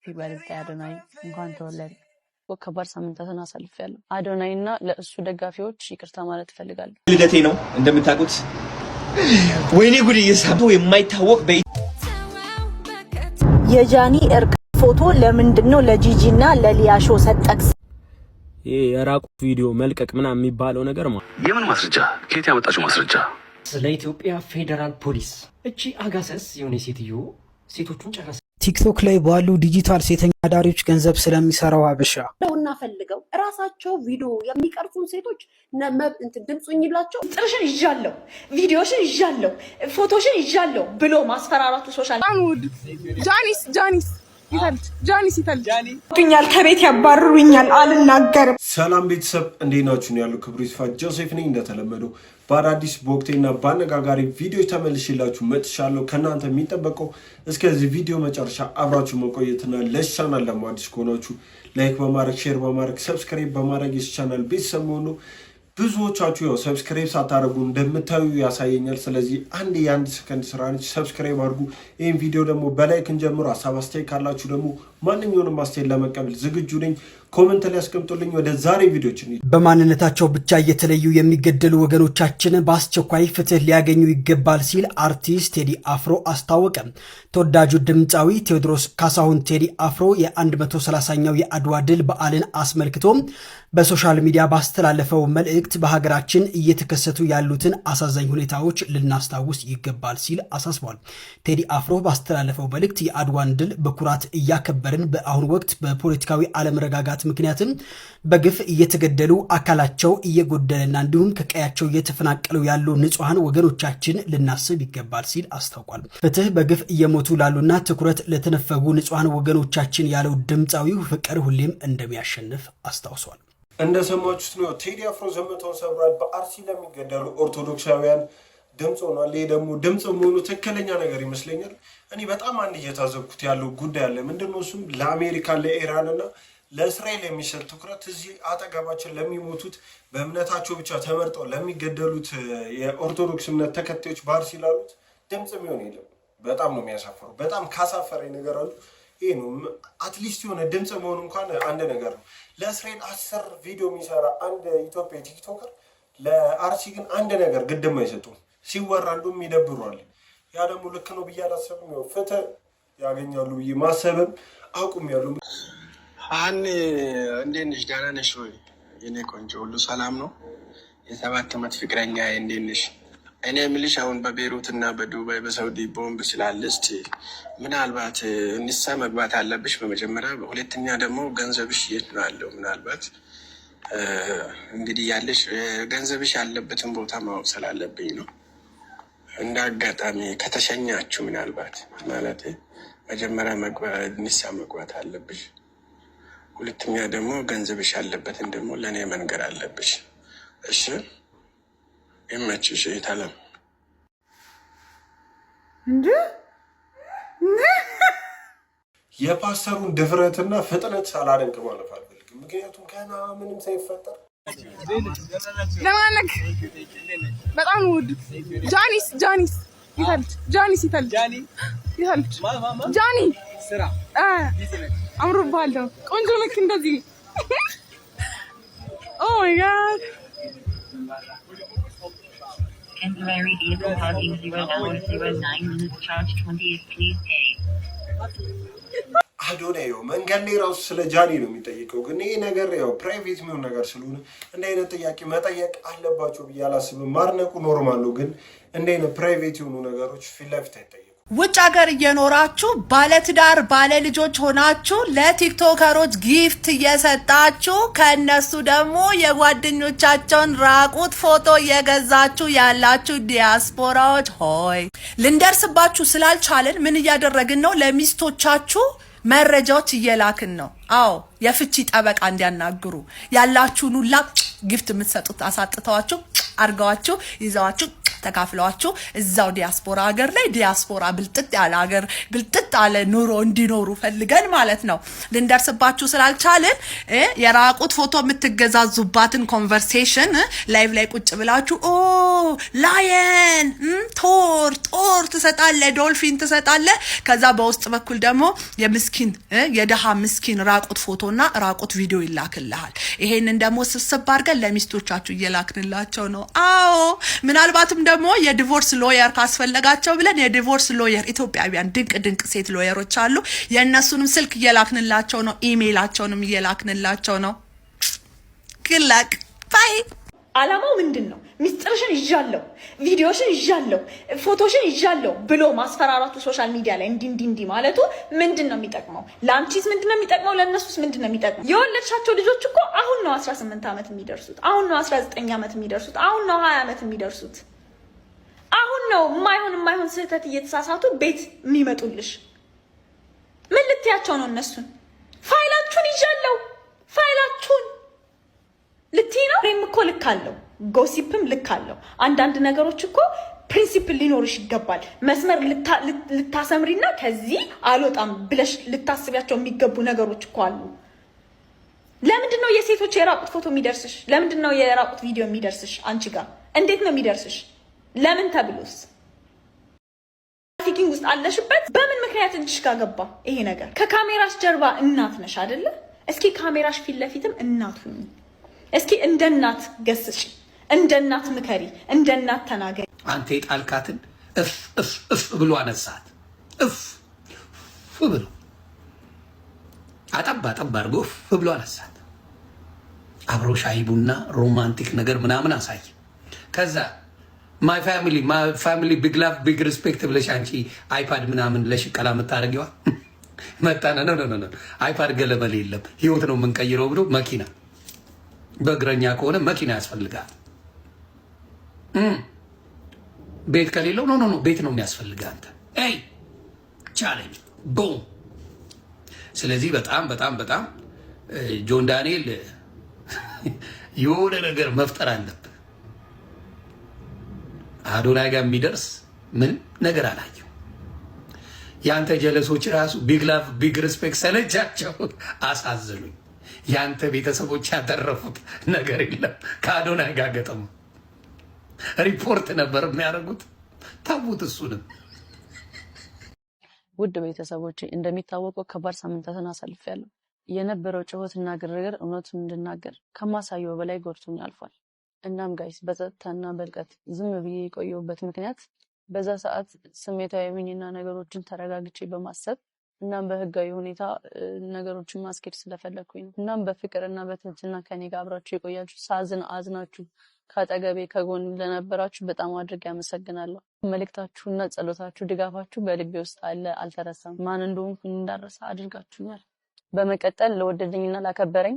በርዝዴይ አዶናይ እንኳን ተወለደ። ወከባድ ሳምንታትን አሳልፌያለሁ። አዶናይና ለእሱ ደጋፊዎች ይቅርታ ማለት እፈልጋለሁ። ልደቴ ነው እንደምታውቁት። ወይኔ ጉድ እየሳቱ የማይታወቅ የጃኒ እርቅ ፎቶ ለምንድነው ለጂጂና ለሊያሾ ሰጠክስ? ይሄ የራቁ ቪዲዮ መልቀቅ ምናምን የሚባለው ነገር የምን ማስረጃ? ከየት ያመጣችው ማስረጃ? ለኢትዮጵያ ፌደራል ፖሊስ እቺ አጋሰስ የሆነ ሴትዮ ሴቶቹን ጨረሰ። ቲክቶክ ላይ ባሉ ዲጂታል ሴተኛ አዳሪዎች ገንዘብ ስለሚሰራው አበሻ ነውና ፈልገው እራሳቸው ቪዲዮ የሚቀርጹን ሴቶች ድምጹኝላቸው ጥርሽን ይዣለሁ፣ ቪዲዮሽን ይዣለሁ፣ ፎቶሽን ይዣለሁ ብሎ ማስፈራራቱ ሶሻል ጃኒስ ይታል ከቤት ያባርሩኛል፣ አልናገርም። ሰላም ቤተሰብ እንዴት ናችሁ? ያለው ክብሩ ይስፋ ጆሴፍ ነኝ። እንደተለመደው በአዳዲስ በወቅቴና በአነጋጋሪ ቪዲዮ ተመልሼላችሁ መጥቻለሁ። ከእናንተ የሚጠበቀው እስከዚህ ቪዲዮ መጨረሻ አብራችሁ መቆየትና ለቻናል ደግሞ አዲስ ከሆናችሁ ላይክ በማድረግ ሼር በማድረግ ሰብስክራይብ በማድረግ የቻናል ቤተሰብ ሆኑ። ብዙዎቻችሁ ያው ሰብስክራይብ ሳታደርጉ እንደምታዩ ያሳየኛል። ስለዚህ የአንድ ሰከንድ ስራ ነች፣ ሰብስክራይብ አድርጉ። ይህን ቪዲዮ ደግሞ በላይክ እንጀምሩ። ሀሳብ አስተያየት ካላችሁ ደግሞ ማንኛውንም አስተያየት ለመቀበል ዝግጁ ነኝ። ኮሜንት ላይ ያስቀምጡልኝ። ወደ ዛሬ ቪዲዮችን በማንነታቸው ብቻ እየተለዩ የሚገደሉ ወገኖቻችን በአስቸኳይ ፍትህ ሊያገኙ ይገባል ሲል አርቲስት ቴዲ አፍሮ አስታወቀ። ተወዳጁ ድምፃዊ ቴዎድሮስ ካሳሁን ቴዲ አፍሮ የ130ኛው የአድዋ ድል በዓልን አስመልክቶ በሶሻል ሚዲያ ባስተላለፈው መልእክት በሀገራችን እየተከሰቱ ያሉትን አሳዛኝ ሁኔታዎች ልናስታውስ ይገባል ሲል አሳስቧል። ቴዲ አፍሮ ባስተላለፈው መልእክት የአድዋን ድል በኩራት እያከበርን በአሁኑ ወቅት በፖለቲካዊ አለመረጋጋት ምክንያትም በግፍ እየተገደሉ አካላቸው እየጎደለና እንዲሁም ከቀያቸው እየተፈናቀሉ ያሉ ንጹሐን ወገኖቻችን ልናስብ ይገባል ሲል አስታውቋል። ፍትህ በግፍ እየሞቱ ላሉና ትኩረት ለተነፈጉ ንጹሐን ወገኖቻችን ያለው ድምፃዊው ፍቅር ሁሌም እንደሚያሸንፍ አስታውሷል። እንደሰማችሁት ነው ቴዲ አፍሮ ዘመቻውን ሰብሯል። በአርሲ ለሚገደሉ ኦርቶዶክሳውያን ድምጽ ሆኗል። ይሄ ደግሞ ድምጽ መሆኑ ትክክለኛ ነገር ይመስለኛል። እኔ በጣም አንድ እየታዘብኩት ያለው ጉዳይ አለ። ምንድነው እሱም ለአሜሪካ ለኢራንና ለእስራኤል የሚሰጥ ትኩረት እዚህ አጠገባችን ለሚሞቱት በእምነታቸው ብቻ ተመርጠው ለሚገደሉት የኦርቶዶክስ እምነት ተከታዮች በአርሲ ላሉት ድምጽ የሚሆን የለም። በጣም ነው የሚያሳፍረው። በጣም ካሳፈረኝ ነገር አሉ ይሄ ነው። አትሊስት የሆነ ድምጽ መሆኑ እንኳን አንድ ነገር ነው። ለእስራኤል 10 ቪዲዮ የሚሰራ አንድ ኢትዮጵያ ቲክቶከር ለአርሲ ግን አንድ ነገር ግድም አይሰጡም። ሲወራ እንደውም ይደብሯል። ያ ደግሞ ልክ ነው ብዬ አላሰብም። ያው ፍትህ ያገኛሉ ብዬ ማሰብም አቁም ያሉ። እንዴት ነሽ? ደህና ነሽ ወይ? የኔ ቆንጆ ሁሉ ሰላም ነው? የ7 ዓመት ፍቅረኛ እንዴት ነሽ? እኔ የምልሽ አሁን በቤሩት እና በዱባይ በሳውዲ ቦምብ ስላለ እስኪ ምናልባት ንሳ መግባት አለብሽ በመጀመሪያ። ሁለተኛ ደግሞ ገንዘብሽ የት ነው ያለው? ምናልባት እንግዲህ ያለሽ ገንዘብሽ ያለበትን ቦታ ማወቅ ስላለብኝ ነው። እንደ አጋጣሚ ከተሸኛችሁ ምናልባት ማለት መጀመሪያ ንሳ መግባት አለብሽ። ሁለተኛ ደግሞ ገንዘብሽ ያለበትን ደግሞ ለእኔ መንገር አለብሽ። እሺ ይመችሽ። ይታለም እንዴ የፓስተሩን ድፍረትና ፍጥነት ሳላደንቅ ማለፍ አልፈልግም። ምክንያቱም ገና ምንም ሳይፈጠር ለማነክ በጣም ውድ ጃኒስ ይታል ጃኒ ስራ አምሮብሃል። ቆንጆ ነክ እንደዚህ ኦ ማይ ጋድ Temporary vehicle parking 0.09 minutes charge 20th please pay. አዶናይ መንገድ ላይ ራሱ ስለ ጃኒ ነው የሚጠይቀው። ግን ይሄ ነገር ያው ፕራይቬት የሚሆን ነገር ስለሆነ እንደ አይነት ጥያቄ መጠየቅ አለባቸው ብዬ አላስብም። ማርነቁ ኖርማል ነው፣ ግን እንደ አይነት ፕራይቬት የሆኑ ነገሮች ፊት ለፊት አይጠየቁም። ውጭ ሀገር እየኖራችሁ ባለትዳር ባለ ልጆች ሆናችሁ ለቲክቶከሮች ጊፍት እየሰጣችሁ ከነሱ ደግሞ የጓደኞቻቸውን ራቁት ፎቶ እየገዛችሁ ያላችሁ ዲያስፖራዎች ሆይ ልንደርስባችሁ ስላልቻልን ምን እያደረግን ነው? ለሚስቶቻችሁ መረጃዎች እየላክን ነው። አዎ የፍቺ ጠበቃ እንዲያናግሩ ያላችሁን ሁላ ጊፍት የምትሰጡት አሳጥተዋችሁ አርጋዋቸው ይዘዋቸው ተካፍለዋቸው እዛው ዲያስፖራ ሀገር ላይ ዲያስፖራ ብልጥጥ ያለ ሀገር ብልጥጥ ያለ ኑሮ እንዲኖሩ ፈልገን ማለት ነው። ልንደርስባችሁ ስላልቻልን የራቁት ፎቶ የምትገዛዙባትን ኮንቨርሴሽን ላይቭ ላይ ቁጭ ብላችሁ ላየን ጦር ትሰጣለ፣ ዶልፊን ትሰጣለ። ከዛ በውስጥ በኩል ደግሞ የምስኪን የደሃ ምስኪን ራቁት ፎቶና ራቁት ቪዲዮ ይላክልሃል። ይሄንን ደግሞ ስብስብ አድርገን ለሚስቶቻችሁ እየላክንላቸው ነው። አዎ ምናልባትም ደግሞ የዲቮርስ ሎየር ካስፈለጋቸው ብለን የዲቮርስ ሎየር ኢትዮጵያውያን ድንቅ ሴት ሎየሮች አሉ። የእነሱንም ስልክ እየላክንላቸው ነው፣ ኢሜይላቸውንም እየላክንላቸው ነው። ግላቅ ባይ አላማው ምንድን ነው? ሚስጥርሽን ይዣለሁ፣ ቪዲዮሽን ይዣለሁ፣ ፎቶሽን ይዣለሁ ብሎ ማስፈራራቱ ሶሻል ሚዲያ ላይ እንዲህ ማለቱ ምንድን ነው የሚጠቅመው? ለአንቺስ ምንድን ነው የሚጠቅመው? ለእነሱስ ምንድን ነው የሚጠቅመው? የወለድሻቸው ልጆች እኮ አሁን ነው 18 ዓመት የሚደርሱት፣ አሁን ነው 19 ዓመት የሚደርሱት፣ አሁን ነው 20 ዓመት የሚደርሱት። አሁን ነው የማይሆን ስህተት እየተሳሳቱ ቤት የሚመጡልሽ። ምን ልትያቸው ነው እነሱን? ፋይላችሁን ይዣለሁ፣ ፋይላችሁን ልትይ ነው? እኔም እኮ ልክ አለው፣ ጎሲፕም ልክ አለው። አንዳንድ ነገሮች እኮ ፕሪንሲፕል ሊኖርሽ ይገባል። መስመር ልታሰምሪና ከዚህ አልወጣም ብለሽ ልታስቢያቸው የሚገቡ ነገሮች እኮ አሉ። ለምንድን ነው የሴቶች የራቁት ፎቶ የሚደርስሽ? ለምንድን ነው የራቁት ቪዲዮ የሚደርስሽ? አንቺ ጋር እንዴት ነው የሚደርስሽ? ለምን ተብሎስ? ትራፊኪንግ ውስጥ አለሽበት። በምን ምክንያት እጅሽ ጋር ገባ ይሄ ነገር? ከካሜራሽ ጀርባ እናት ነሽ አይደለ? እስኪ ካሜራሽ ፊት ለፊትም እናት ሁኚ። እስኪ እንደ እናት ገስጪ፣ እንደ እናት ምከሪ፣ እንደ እናት ተናገሪ። አንተ የጣልካትን እፍ ብሎ አነሳት። እፍ ብሎ አጠባ አድርጎ እፍ ብሎ አነሳት። አብሮ ሻይ ቡና ሮማንቲክ ነገር ምናምን አሳይ። ከዛ ማይ ፋሚሊ ቢግ ላቭ ቢግ ሪስፔክት ብለሽ አንቺ አይፓድ ምናምን ለሽቀላ የምታደርጊዋ መጣና ነው አይፓድ ገለመል የለም ህይወት ነው የምንቀይረው ብሎ መኪና በእግረኛ ከሆነ መኪና ያስፈልጋል። ቤት ከሌለው ኖ ቤት ነው የሚያስፈልጋ። አንተ ቻሌንጅ ቦም። ስለዚህ በጣም ጆን ዳንኤል የሆነ ነገር መፍጠር አለብህ። አዶናይ ጋር የሚደርስ ምንም ነገር አላየው። ያንተ ጀለሶች ራሱ ቢግ ላቭ ቢግ ሪስፔክት ሰለቻቸው፣ አሳዘኑኝ። ያንተ ቤተሰቦች ያተረፉት ነገር የለም። ከአዶናይ ጋር ገጠሙ ሪፖርት ነበር የሚያደርጉት። ታውት እሱንም ውድ ቤተሰቦቼ እንደሚታወቀው ከባድ ሳምንታትን አሳልፌያለሁ። የነበረው ጩኸትና ግርግር እውነቱን እንድናገር ከማሳየው በላይ ጎድቶኝ አልፏል። እናም ጋይስ በጸጥታና በልቀት ዝም ብዬ የቆየሁበት ምክንያት በዛ ሰዓት ስሜታዊ ሆኜና ነገሮችን ተረጋግቼ በማሰብ እናም በህጋዊ ሁኔታ ነገሮችን ማስኬድ ስለፈለኩኝ ነው። እናም በፍቅርና በትህትና ከኔ ጋር አብራችሁ የቆያችሁ ሳዝን አዝናችሁ ከአጠገቤ ከጎን ለነበራችሁ በጣም አድርጌ አመሰግናለሁ። መልእክታችሁና ጸሎታችሁ ድጋፋችሁ በልቤ ውስጥ አለ፣ አልተረሳም። ማን እንደሆንኩኝ እንዳረሳ አድርጋችሁኛል። በመቀጠል ለወደደኝና ላከበረኝ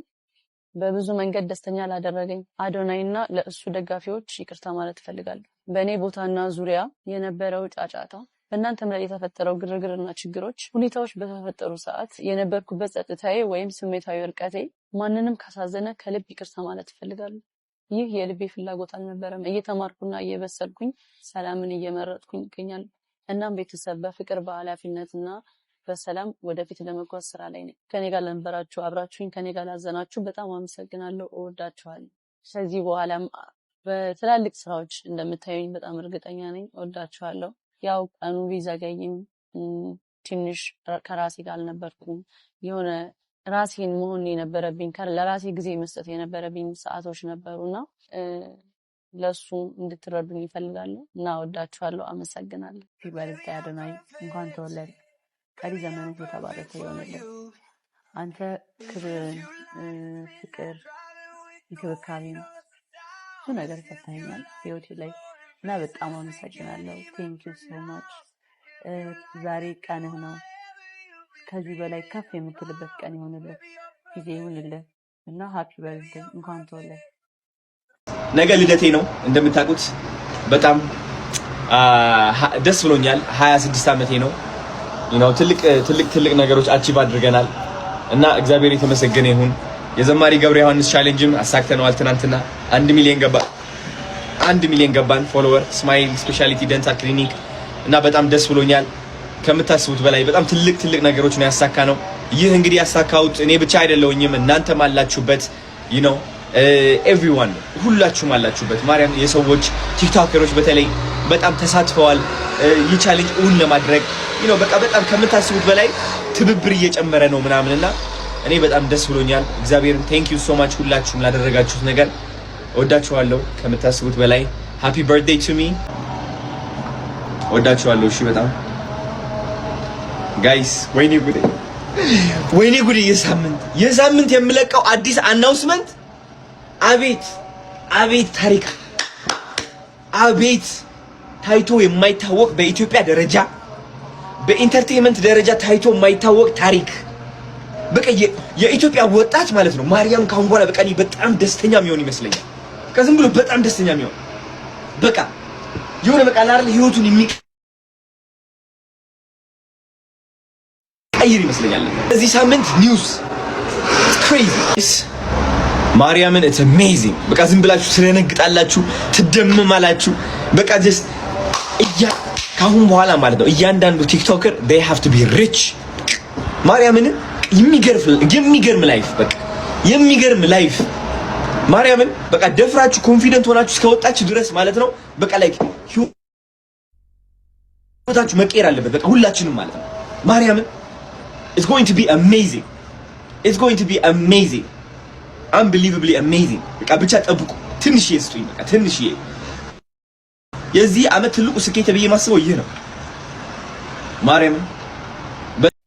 በብዙ መንገድ ደስተኛ ላደረገኝ አዶናይና ለእሱ ደጋፊዎች ይቅርታ ማለት እፈልጋለሁ። በእኔ ቦታና ዙሪያ የነበረው ጫጫታ፣ በእናንተም ላይ የተፈጠረው ግርግርና ችግሮች፣ ሁኔታዎች በተፈጠሩ ሰዓት የነበርኩበት ጸጥታዬ ወይም ስሜታዊ እርቀቴ ማንንም ካሳዘነ ከልብ ይቅርታ ማለት እፈልጋለሁ። ይህ የልቤ ፍላጎት አልነበረም። እየተማርኩና እየበሰልኩኝ ሰላምን እየመረጥኩኝ እገኛለሁ። እናም ቤተሰብ በፍቅር በኃላፊነትና በሰላም ወደፊት ለመጓዝ ስራ ላይ ነኝ። ከኔ ጋር ለነበራችሁ አብራችሁኝ ከኔ ጋር ላዘናችሁ በጣም አመሰግናለሁ። እወዳችኋለሁ። ከዚህ በኋላም በትላልቅ ስራዎች እንደምታዩኝ በጣም እርግጠኛ ነኝ። እወዳችኋለሁ። ያው ቀኑ ቢዘገይም ትንሽ ከራሴ ጋር አልነበርኩም። የሆነ ራሴን መሆን የነበረብኝ ለራሴ ጊዜ መስጠት የነበረብኝ ሰዓቶች ነበሩና ለሱ እንድትረዱኝ ይፈልጋሉ እና እወዳችኋለሁ። አመሰግናለሁ። ይበልጥ አዶናይ እንኳን ተወለድ። ቀሪ ዘመኑ የተባረከ ይሆንልህ። አንተ ክብርን፣ ፍቅር፣ እንክብካቤ ብዙ ነገር ሰጥተኸኛል ህይወቴ ላይ እና በጣም አመሰግናለሁ። ቴንኪው ሶ ማች። ዛሬ ቀንህ ነው። ከዚህ በላይ ከፍ የምትልበት ቀን ይሆንልህ፣ ጊዜ ይሁንልህ እና ሃፒ በርዝዴይ እንኳን ተወለድ። ነገ ልደቴ ነው እንደምታውቁት። በጣም ደስ ብሎኛል። 26 ዓመቴ ነው። ትልቅ ነገሮች አቺቭ አድርገናል እና እግዚአብሔር የተመሰገነ ይሁን። የዘማሪ ገብረ ዮሐንስ ቻሌንጅም አሳክተነዋል። ትናንትና 1 ሚሊዮን ገባ። 1 ሚሊዮን ገባን ፎሎወር ስማይል ስፔሻሊቲ ዴንታል ክሊኒክ እና በጣም ደስ ብሎኛል። ከምታስቡት በላይ በጣም ትልቅ ነገሮች ነው ያሳካ ነው። ይህ እንግዲህ ያሳካውት እኔ ብቻ አይደለሁኝም እናንተም አላችሁበት you know everyone ሁላችሁም አላችሁበት። ማርያም የሰዎች ቲክቶከሮች በተለይ በጣም ተሳትፈዋል ይህ ቻሌንጅ እውን ለማድረግ you know በቃ በጣም ከምታስቡት በላይ ትብብር እየጨመረ ነው ምናምንና እኔ በጣም ደስ ብሎኛል። እግዚአብሔርን thank you so much ሁላችሁም ላደረጋችሁት ነገር ወዳችኋለሁ ከምታስቡት በላይ happy birthday to me ወዳችኋለሁ። እሺ በጣም ጋይስ ወይኔ ጉዴ የሳምንት የምለቀው አዲስ አናውንስመንት አቤት ታሪክ አቤት ታይቶ የማይታወቅ በኢትዮጵያ ደረጃ በኢንተርቴይንመንት ደረጃ ታይቶ የማይታወቅ ታሪክ በቃ የኢትዮጵያ ወጣት ማለት ነው። ማርያም ካሁን በኋላ በቃ በጣም ደስተኛ የሚሆን ይመስለኛል። በቃ ዝም ብሎ በጣም ደስተኛ የሚሆን በቃ የሆነ በቃ አይደል ህይወቱን የሚቀይር ይመስለኛል። እዚህ ሳምንት ኒውስ crazy ማርያምን it's amazing በቃ ዝም ብላችሁ ስለነግጣላችሁ ትደምማላችሁ። በቃ just ካሁን በኋላ ማለት ነው እያንዳንዱ ቲክቶከር they have to be rich ማርያምን የሚገርም ላይፍ በቃ የሚገርም ላይፍ ማርያምን በቃ ደፍራችሁ ኮንፊደንት ሆናችሁ እስከወጣችሁ ድረስ ማለት ነው በቃ like ህይወታችሁ መቀየር አለበት በቃ ሁላችንም ማለት ነው። ማርያምን it's going to be amazing unbelievably amazing በቃ ብቻ ጠብቁ። ትንሽ ይስጡኝ በቃ ትንሽ የዚህ አመት ትልቁ ስኬት ብዬ ማስበው ይህ ነው። ማርያምን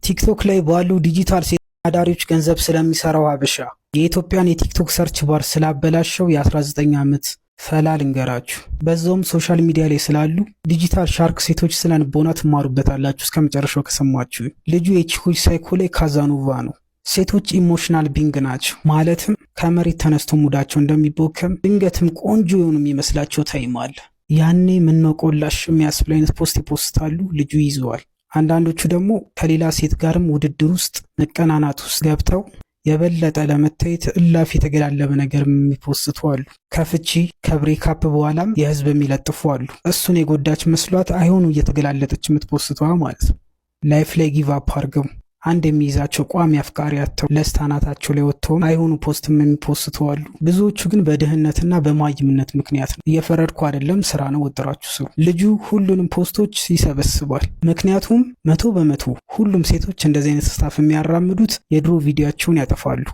ቲክቶክ ላይ ባሉ ዲጂታል ሴት አዳሪዎች ገንዘብ ስለሚሰራው ሀበሻ የኢትዮጵያን የቲክቶክ ሰርች ባር ስላበላሸው የ19 ዓመት ፈላ ልንገራችሁ። በዛውም ሶሻል ሚዲያ ላይ ስላሉ ዲጂታል ሻርክ ሴቶች ስለንቦና ትማሩበታላችሁ እስከ መጨረሻው ከሰማችሁ። ልጁ የቺኮች ሳይኮ ላይ ካዛኖቫ ነው። ሴቶች ኢሞሽናል ቢንግ ናቸው። ማለትም ከመሬት ተነስቶ ሙዳቸው እንደሚቦከም ድንገትም ቆንጆ የሆኑ የሚመስላቸው ታይም አለ። ያኔ ምነው ቆላሽ የሚያስብል አይነት ፖስት ይፖስታሉ። ልጁ ይዘዋል። አንዳንዶቹ ደግሞ ከሌላ ሴት ጋርም ውድድር ውስጥ መቀናናት ውስጥ ገብተው የበለጠ ለመታየት እላፊ የተገላለበ ነገር የሚፖስቱ አሉ። ከፍቺ ከብሬካፕ በኋላም የህዝብ የሚለጥፉ አሉ። እሱን የጎዳች መስሏት አይሆኑ እየተገላለጠች የምትፖስቷ ማለት ነው። ላይፍ ላይ ጊቭ አፕ አድርገው አንድ የሚይዛቸው ቋሚ አፍቃሪ አጥተው ለስታናታቸው ላይ ወጥተውም አይሆኑ ፖስትም የሚፖስቱ አሉ። ብዙዎቹ ግን በድህነትና በማይምነት ምክንያት ነው። እየፈረድኩ አይደለም፣ ስራ ነው፣ ወጥራችሁ ስሩ። ልጁ ሁሉንም ፖስቶች ይሰበስባል። ምክንያቱም 100% ሁሉም ሴቶች እንደዚህ አይነት ስታፍ የሚያራምዱት የድሮ ቪዲዮቸውን ያጠፋሉ፣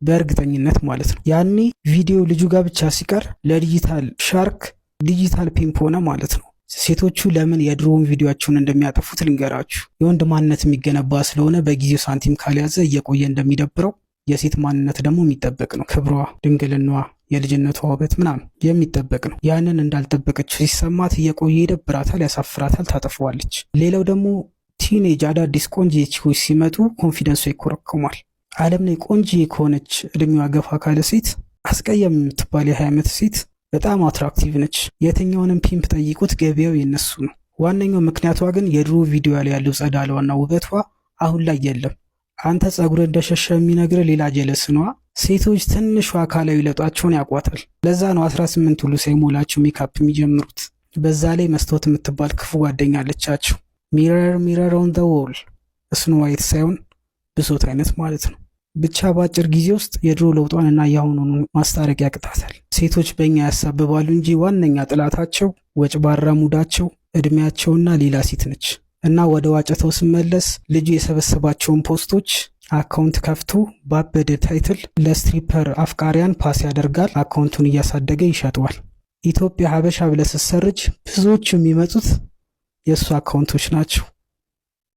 በእርግጠኝነት ማለት ነው። ያኔ ቪዲዮ ልጁ ጋር ብቻ ሲቀር ለዲጂታል ሻርክ ዲጂታል ፒምፕ ሆነ ማለት ነው። ሴቶቹ ለምን የድሮውን ቪዲዮአቸውን እንደሚያጠፉት ልንገራችሁ። የወንድ ማንነት የሚገነባ ስለሆነ በጊዜው ሳንቲም ካልያዘ እየቆየ እንደሚደብረው፣ የሴት ማንነት ደግሞ የሚጠበቅ ነው። ክብሯ፣ ድንግልናዋ፣ የልጅነቷ ውበት ምናምን የሚጠበቅ ነው። ያንን እንዳልጠበቀችው ሲሰማት እየቆየ ይደብራታል፣ ያሳፍራታል፣ ታጠፈዋለች። ሌላው ደግሞ ቲኔጅ አዳዲስ ቆንጆ ቺኮች ሲመጡ ኮንፊደንሷ ይኮረኮማል። ዓለም ላይ ቆንጆ ከሆነች እድሜዋ ገፋ ካለ ሴት አስቀያሚ የምትባል የ20 ዓመት ሴት በጣም አትራክቲቭ ነች። የትኛውንም ፒምፕ ጠይቁት፣ ገበያው የነሱ ነው። ዋነኛው ምክንያቷ ግን የድሮ ቪዲዮ ላይ ያለው ጸዳሏና ውበቷ አሁን ላይ የለም። አንተ ጸጉር እንደሸሸ የሚነግር ሌላ ጀለስ ነዋ። ሴቶች ትንሿ አካላዊ ለውጣቸውን ያቋታል። ለዛ ነው 18 ሁሉ ሳይሞላቸው ሜካፕ የሚጀምሩት። በዛ ላይ መስታወት የምትባል ክፉ ጓደኛ አለቻቸው። ሚረር ሚረር ኦን ዘ ዎል ስኖ ዋይት ሳይሆን ብሶት አይነት ማለት ነው። ብቻ በአጭር ጊዜ ውስጥ የድሮ ለውጧን እና የአሁኑን ማስታረቅ ያቅታታል። ሴቶች በእኛ ያሳብባሉ እንጂ ዋነኛ ጥላታቸው ወጭ ባራ ሙዳቸው፣ እድሜያቸውና ሌላ ሴት ነች። እና ወደ ዋጨተው ስመለስ ልጁ የሰበሰባቸውን ፖስቶች አካውንት ከፍቶ ባበደ ታይትል ለስትሪፐር አፍቃሪያን ፓስ ያደርጋል። አካውንቱን እያሳደገ ይሸጠዋል። ኢትዮጵያ ሀበሻ ብለህ ስትሰርጅ ብዙዎቹ የሚመጡት የእሱ አካውንቶች ናቸው።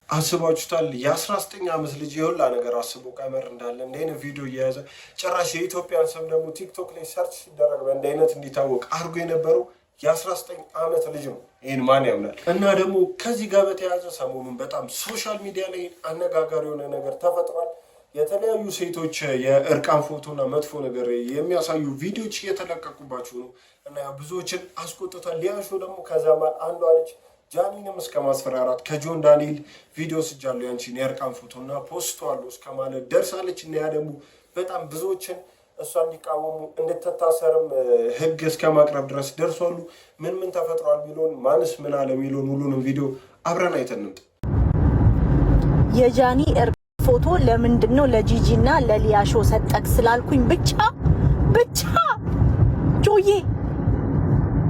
አስባችሁታል? የ19 ዓመት ልጅ የሁላ ነገር አስቦ ቀመር እንዳለ እንደ አይነት ቪዲዮ እየያዘ ጭራሽ የኢትዮጵያን ስም ደግሞ ቲክቶክ ላይ ሰርች ሲደረግ በእንደ አይነት እንዲታወቅ አድርጎ የነበረው የ19 ዓመት ልጅ ነው። ይህን ማን ያምናል? እና ደግሞ ከዚህ ጋር በተያያዘ ሰሞኑን በጣም ሶሻል ሚዲያ ላይ አነጋጋሪ የሆነ ነገር ተፈጥሯል። የተለያዩ ሴቶች የእርቃን ፎቶና መጥፎ ነገር የሚያሳዩ ቪዲዮዎች እየተለቀቁባቸው ነው እና ብዙዎችን አስቆጥቷል። ሊያሾ ደግሞ ከዛ ማል አንዷ ልጅ ጃኒንም እስከ ማስፈራራት ከጆን ዳንኤል ቪዲዮ ስጃለሁ ያንቺን የእርቃን ፎቶና ፖስቷለሁ እስከ ማለት ደርሳለች። እና ያ ደግሞ በጣም ብዙዎችን እሷን ሊቃወሙ እንድትታሰርም ህግ እስከ ማቅረብ ድረስ ደርሷሉ። ምን ተፈጥሯል ቢሉን ማንስ ምን አለ ሚሉን ሁሉንም ቪዲዮ አብረን አይተን እንምጣ። የጃኒ ፎቶ ለምንድነው ለጂጂና ለሊያሾ ሰጠክ ስላልኩኝ ብቻ ጆዬ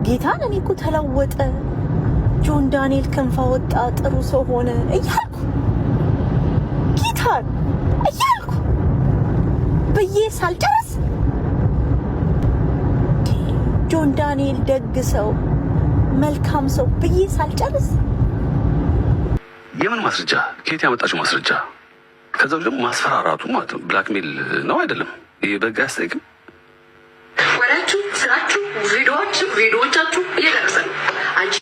ጌታን እኔ እኮ ተለወጠ፣ ጆን ዳንኤል ክንፋ ወጣ፣ ጥሩ ሰው ሆነ እያልኩ ጌታን እያልኩ ብዬ ሳልጨርስ ጆን ዳንኤል ደግ ሰው መልካም ሰው ብዬ ሳልጨርስ የምን ማስረጃ? ከየት ያመጣችው ማስረጃ? ከዛው ደግሞ ማስፈራራቱ ማለት ነው። ብላክሜል ነው አይደለም? ይሄ በጋ ያስጠይቅም። ወሬያችሁ፣ ስራችሁ፣ ቪዲዮዎቻችሁ እየደረሰ ነው። አንቺ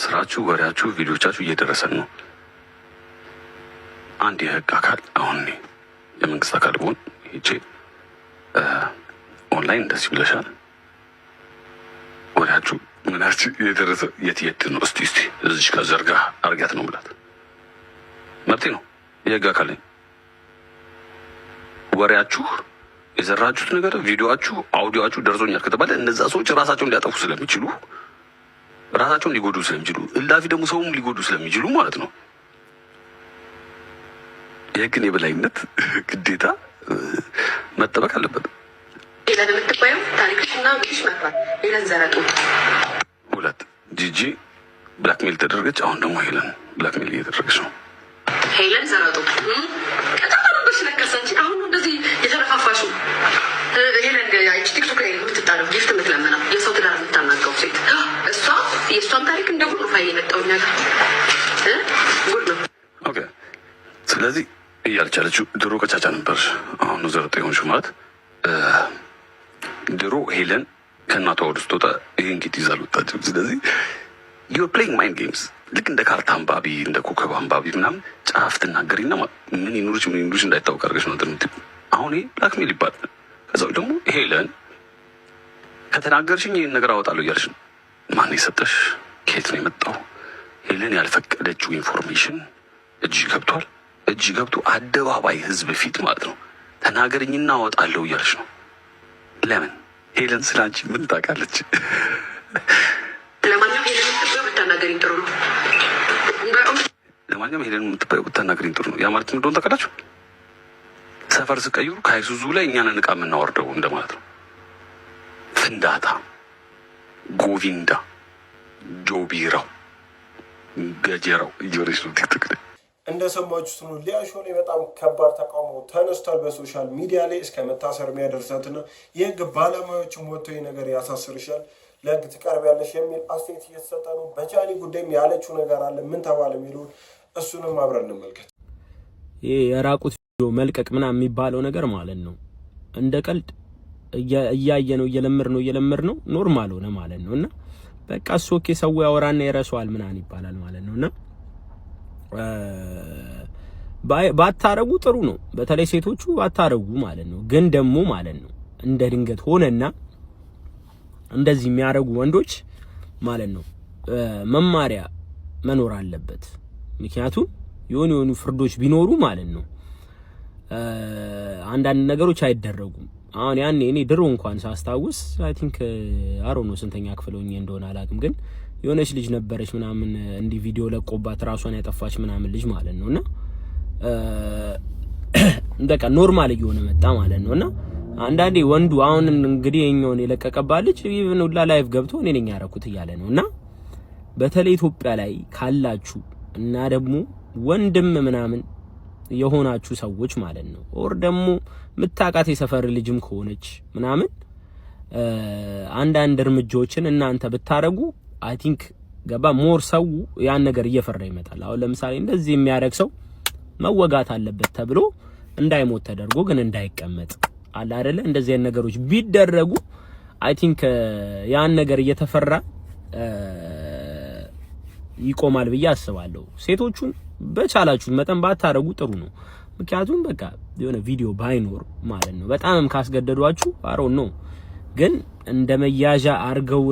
ስራችሁ፣ ወሬያችሁ፣ ቪዲዮዎቻችሁ እየደረሰ ነው። አንድ የህግ አካል አሁን የመንግስት አካል ብሆን ሄጄ ኦንላይን እንደዚህ ብለሻል፣ ወሬያችሁ ምናችሁ እየደረሰ የት ነው? እስቲ እዚሽ ከዘርጋ አርጋት ነው ብላት መብቴ ነው። የህግ አካል ነኝ። ወሬያችሁ የዘራችሁት ነገር ቪዲዮአችሁ፣ አውዲዮአችሁ ደርሶኛል ከተባለ እነዛ ሰዎች ራሳቸውን ሊያጠፉ ስለሚችሉ ራሳቸውን ሊጎዱ ስለሚችሉ እላፊ ደግሞ ሰውም ሊጎዱ ስለሚችሉ ማለት ነው የህግን የበላይነት ግዴታ መጠበቅ አለበት። ሄለን የምትባየው ታሪክሽና ብሽ መጥራት ሄለን ዘረጡ። ሁለት ጂጂ ብላክሜል ተደረገች። አሁን ደግሞ ሄለን ብላክሜል እየተደረገች ነው። ሄለን ዘረጡ ቀጣጣሉብሽ ለከሰ እንጂ አሁን እንደዚህ የተለፋፋሹ ሄለን ያቺ ቲክቶክ ላይ የምትጣለው ጊፍት የምትለምነው የሰው ትዳር የምታናገው ሴት እሷ የእሷን ታሪክ እንደ ጉድ ፋይ የመጣው ነገር ጉድ ነው። ኦኬ ስለዚህ እያልቻለችው ድሮ ቀጫጫ ነበርሽ፣ አሁን ዘረጡ የሆንሽው ማለት ድሮ ሄለን ከእናቷ ወደ ስትወጣ ይህን ጌጥ ይዛ አልወጣችም። ስለዚህ ዩር ፕሌይንግ ማይንድ ጌምስ ልክ እንደ ካርታ አንባቢ እንደ ኮከብ አንባቢ ምናምን ጫፍ ትናገሪና ምን ይኑርሽ እንዳይታወቅ አድርገሽ ነው እንትን። አሁን ይሄ ብላክሜል ይባላል። ከዛው ደግሞ ሄለን ከተናገርሽኝ ይህን ነገር አወጣለሁ እያልሽ ነው። ማን የሰጠሽ? ከየት ነው የመጣው? ሄለን ያልፈቀደችው ኢንፎርሜሽን እጅ ገብቷል። እጅ ገብቶ አደባባይ ህዝብ ፊት ማለት ነው ተናገርኝና አወጣለሁ እያልሽ ነው። ለምን? ሄለን ስላንቺ ምን ታውቃለች? ለማንኛውም ሄለን የምትባየው ብታናገሪኝ ጥሩ ነው። ለማንኛውም ሄለን የምትባየው ብታናገሪኝ ጥሩ ነው። ያ ማለት እንደሆነ ታውቃላችሁ? ሰፈር ስቀይሩ ከአይሱዙ ላይ እኛን እቃ የምናወርደው እንደማለት ነው። ፍንዳታ፣ ጎቪንዳ፣ ጆቢራው፣ ገጀራው እየወረች ነው ቲክቶክ ላይ እንደሰማችሁት ነው። ሊያሾ ላይ በጣም ከባድ ተቃውሞ ተነስቷል በሶሻል ሚዲያ ላይ እስከ መታሰር የሚያደርሳትና የህግ ባለሙያዎችም ወጥተው ነገር ያሳስርሻል፣ ለህግ ትቀርቢያለሽ የሚል አስተያየት እየተሰጠ ነው። በጃኒ ጉዳይም ያለችው ነገር አለ። ምን ተባለ የሚለውን እሱንም አብረን እንመልከት። ይሄ የራቁት ቪዲዮ መልቀቅ ምናምን የሚባለው ነገር ማለት ነው እንደ ቀልድ እያየ ነው እየለመር ነው ኖርማል ሆነ ማለት ነው። እና በቃ ሶኬ ሰው ያወራና ይረሳዋል ምናምን ይባላል ማለት ነውና ባታረጉ ጥሩ ነው። በተለይ ሴቶቹ ባታረጉ ማለት ነው። ግን ደግሞ ማለት ነው እንደ ድንገት ሆነና እንደዚህ የሚያረጉ ወንዶች ማለት ነው መማሪያ መኖር አለበት። ምክንያቱም የሆኑ ፍርዶች ቢኖሩ ማለት ነው አንዳንድ ነገሮች አይደረጉም። አሁን ያኔ እኔ ድሮ እንኳን ሳስታውስ አይ ቲንክ አሮ ነው ስንተኛ ክፍል ሆኜ እንደሆነ አላውቅም፣ ግን የሆነች ልጅ ነበረች ምናምን እንዲ ቪዲዮ ለቆባት ራሷን ያጠፋች ምናምን ልጅ ማለት ነውና እንደቃ ኖርማል እየሆነ መጣ ማለት ነውና አንዳንዴ ወንዱ አሁን እንግዲህ የኛውን የለቀቀባት ልጅ ኢቭን ሁላ ላይቭ ገብቶ እኔ ነኝ ያረኩት እያለ ነውና በተለይ ኢትዮጵያ ላይ ካላችሁ እና ደግሞ ወንድም ምናምን የሆናችሁ ሰዎች ማለት ነው ኦር ደግሞ ምታቃት የሰፈር ልጅም ከሆነች ምናምን አንዳንድ እርምጃዎችን እናንተ ብታረጉ አይ ቲንክ ገባ ሞር ሰው ያን ነገር እየፈራ ይመጣል። አሁን ለምሳሌ እንደዚህ የሚያረግ ሰው መወጋት አለበት ተብሎ እንዳይሞት ተደርጎ ግን እንዳይቀመጥ አለ አይደለ? እንደዚህ አይነት ነገሮች ቢደረጉ አይ ቲንክ ያን ነገር እየተፈራ ይቆማል ብዬ አስባለሁ። ሴቶቹን በቻላችሁ መጠን ባታረጉ ጥሩ ነው። ምክንያቱም በቃ የሆነ ቪዲዮ ባይኖር ማለት ነው በጣምም ካስገደዷችሁ አሮን ነው ግን እንደ መያዣ አርገው